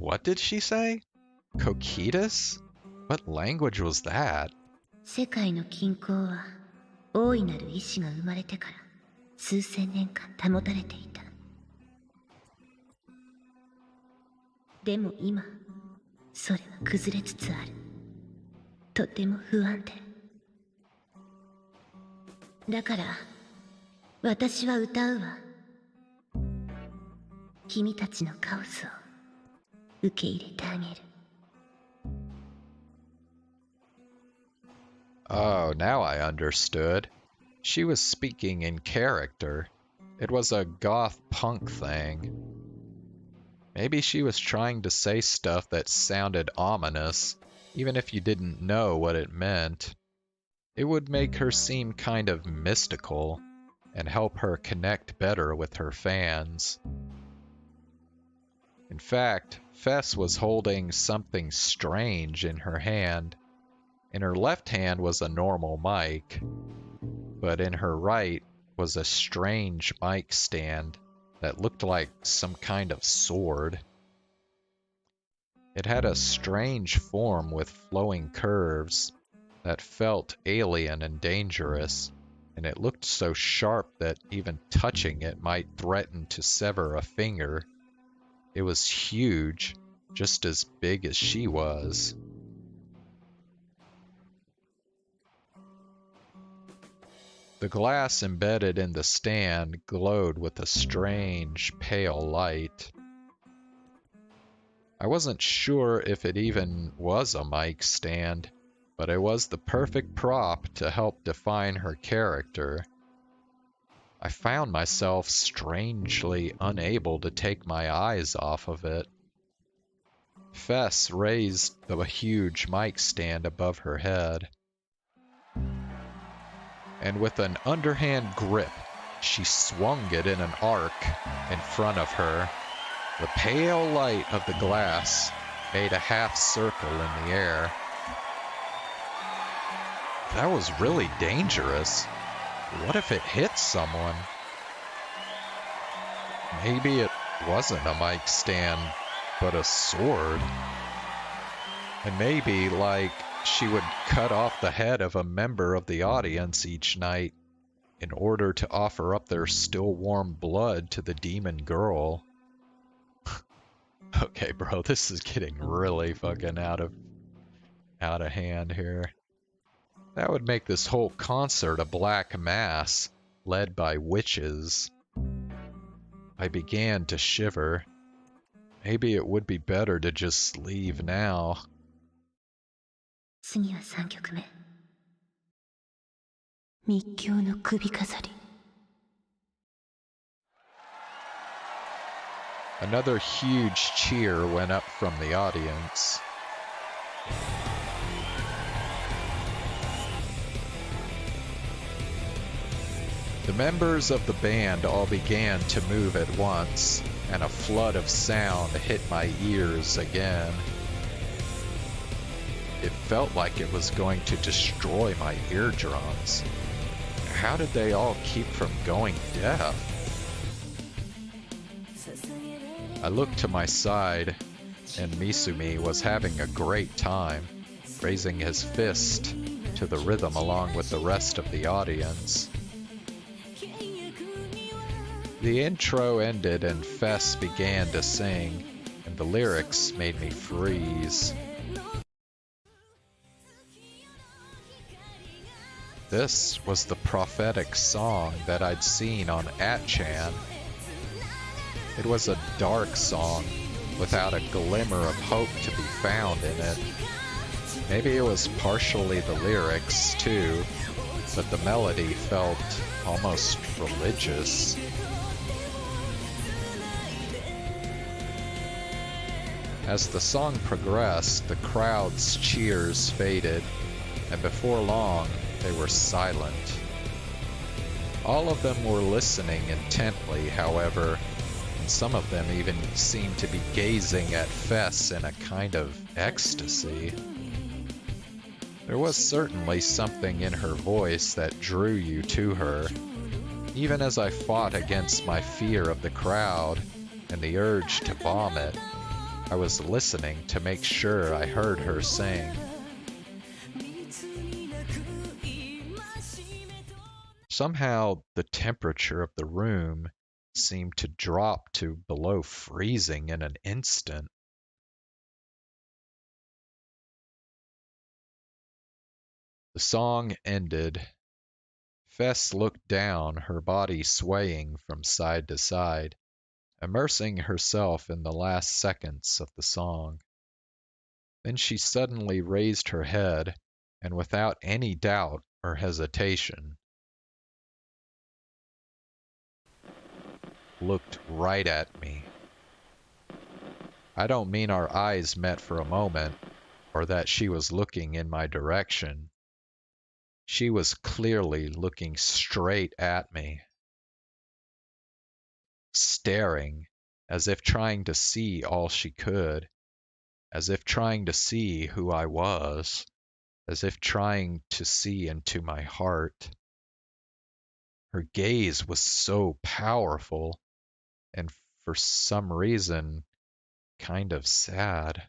What did she say? Cocytus? What language was that? 世界の均衡は大いなる意志が生まれてから数千年間保たれていた。でも今それは崩れつつある。とても不安定。だから私は歌うわ。君たちのカオスを受け入れてあげる。 Oh, now I understood. She was speaking in character. It was a goth punk thing. Maybe she was trying to say stuff that sounded ominous, even if you didn't know what it meant. It would make her seem kind of mystical, and help her connect better with her fans. In fact, Fess was holding something strange in her hand. In her left hand was a normal mic, but in her right was a strange mic stand that looked like some kind of sword. It had a strange form with flowing curves that felt alien and dangerous, and it looked so sharp that even touching it might threaten to sever a finger. It was huge, just as big as she was. The glass embedded in the stand glowed with a strange, pale light. I wasn't sure if it even was a mic stand, but it was the perfect prop to help define her character. I found myself strangely unable to take my eyes off of it. Fess raised the huge mic stand above her head, and with an underhand grip, she swung it in an arc in front of her. The pale light of the glass made a half circle in the air. That was really dangerous. What if it hit someone? Maybe it wasn't a mic stand, but a sword. And maybe, like, she would cut off the head of a member of the audience each night in order to offer up their still warm blood to the demon girl. Okay, bro, this is getting really fucking out of hand here. That would make this whole concert a black mass, led by witches. I began to shiver. Maybe it would be better to just leave now. 次は3曲目。密教の首飾り。Another huge cheer went up from the audience. The members of the band all began to move at once, and a flood of sound hit my ears again. It felt like it was going to destroy my eardrums. How did they all keep from going deaf? I looked to my side, and Misumi was having a great time, raising his fist to the rhythm along with the rest of the audience. The intro ended and Fess began to sing, and the lyrics made me freeze. This was the prophetic song that I'd seen on Atchan. It was a dark song, without a glimmer of hope to be found in it. Maybe it was partially the lyrics, too, but the melody felt almost religious. As the song progressed, the crowd's cheers faded, and before long, they were silent. All of them were listening intently, however, and some of them even seemed to be gazing at Fess in a kind of ecstasy. There was certainly something in her voice that drew you to her, even as I fought against my fear of the crowd and the urge to vomit. I was listening to make sure I heard her sing. Somehow, the temperature of the room seemed to drop to below freezing in an instant. The song ended. Fess looked down, her body swaying from side to side, immersing herself in the last seconds of the song. Then she suddenly raised her head, and without any doubt or hesitation, looked right at me. I don't mean our eyes met for a moment, or that she was looking in my direction. She was clearly looking straight at me, staring, as if trying to see all she could, as if trying to see who I was, as if trying to see into my heart. Her gaze was so powerful, and for some reason, kind of sad.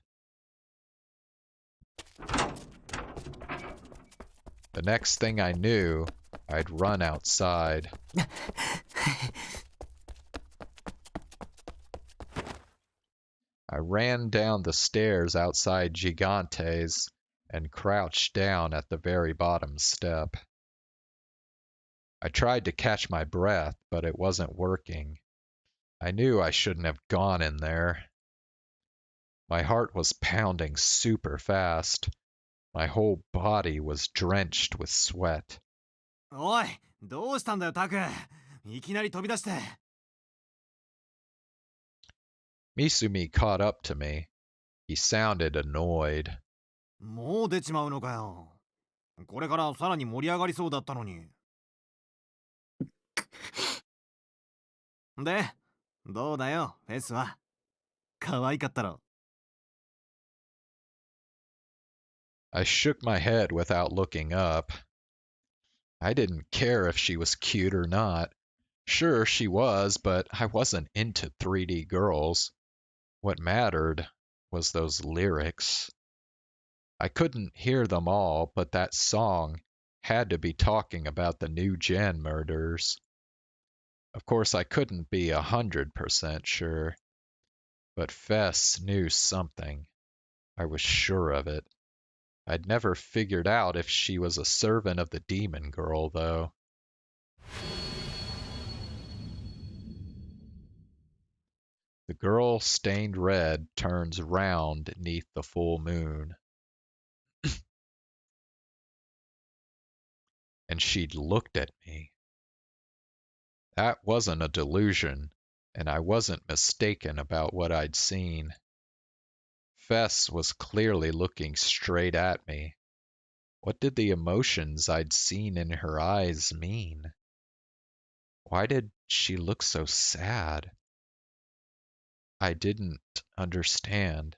The next thing I knew, I'd run outside. I ran down the stairs outside Gigante's and crouched down at the very bottom step. I tried to catch my breath, but it wasn't working. I knew I shouldn't have gone in there. My heart was pounding super fast. My whole body was drenched with sweat. おい、どうしたんだよ、タク。いきなり飛び出して。Misumi caught up to me. He sounded annoyed. もう出ちまうのかよ。これからさらに盛り上がりそうだったのに。で、どうだよ、フェスは。可愛かったろ。I shook my head without looking up. I didn't care if she was cute or not. Sure, she was, but I wasn't into 3D girls. What mattered was those lyrics. I couldn't hear them all, but that song had to be talking about the New Gen murders. Of course, I couldn't be 100% sure, but Fess knew something. I was sure of it. I'd never figured out if she was a servant of the demon girl, though. The girl stained red turns round neath the full moon. And she'd looked at me. That wasn't a delusion, and I wasn't mistaken about what I'd seen. Fess was clearly looking straight at me. What did the emotions I'd seen in her eyes mean? Why did she look so sad? I didn't understand.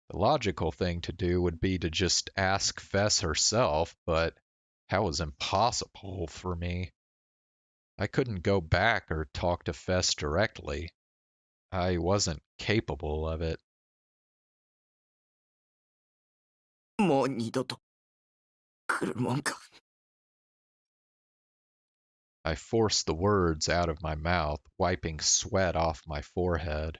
The logical thing to do would be to just ask Fess herself, but that was impossible for me. I couldn't go back or talk to Fess directly. I wasn't capable of it. もう二度と来るもんか。I forced the words out of my mouth, wiping sweat off my forehead.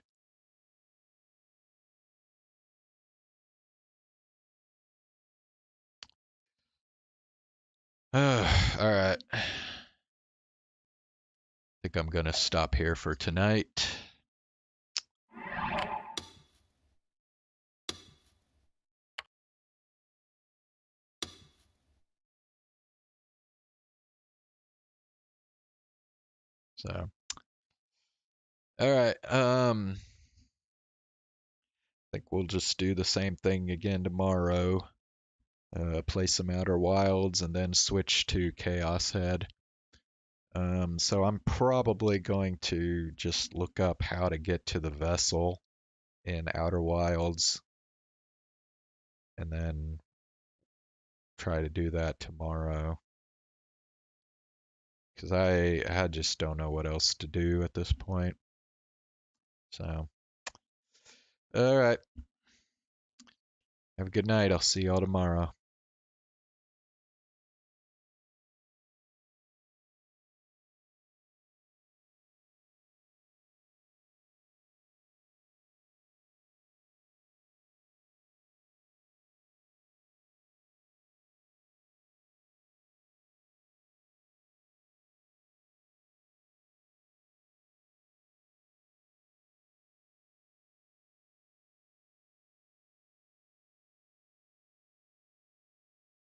Alright. I think I'm gonna stop here for tonight. So, alright, I think we'll just do the same thing again tomorrow. Play some Outer Wilds and then switch to Chaos Head. So I'm probably going to just look up how to get to the vessel in Outer Wilds and then try to do that tomorrow. Because I just don't know what else to do at this point. So, alright. Have a good night. I'll see y'all tomorrow.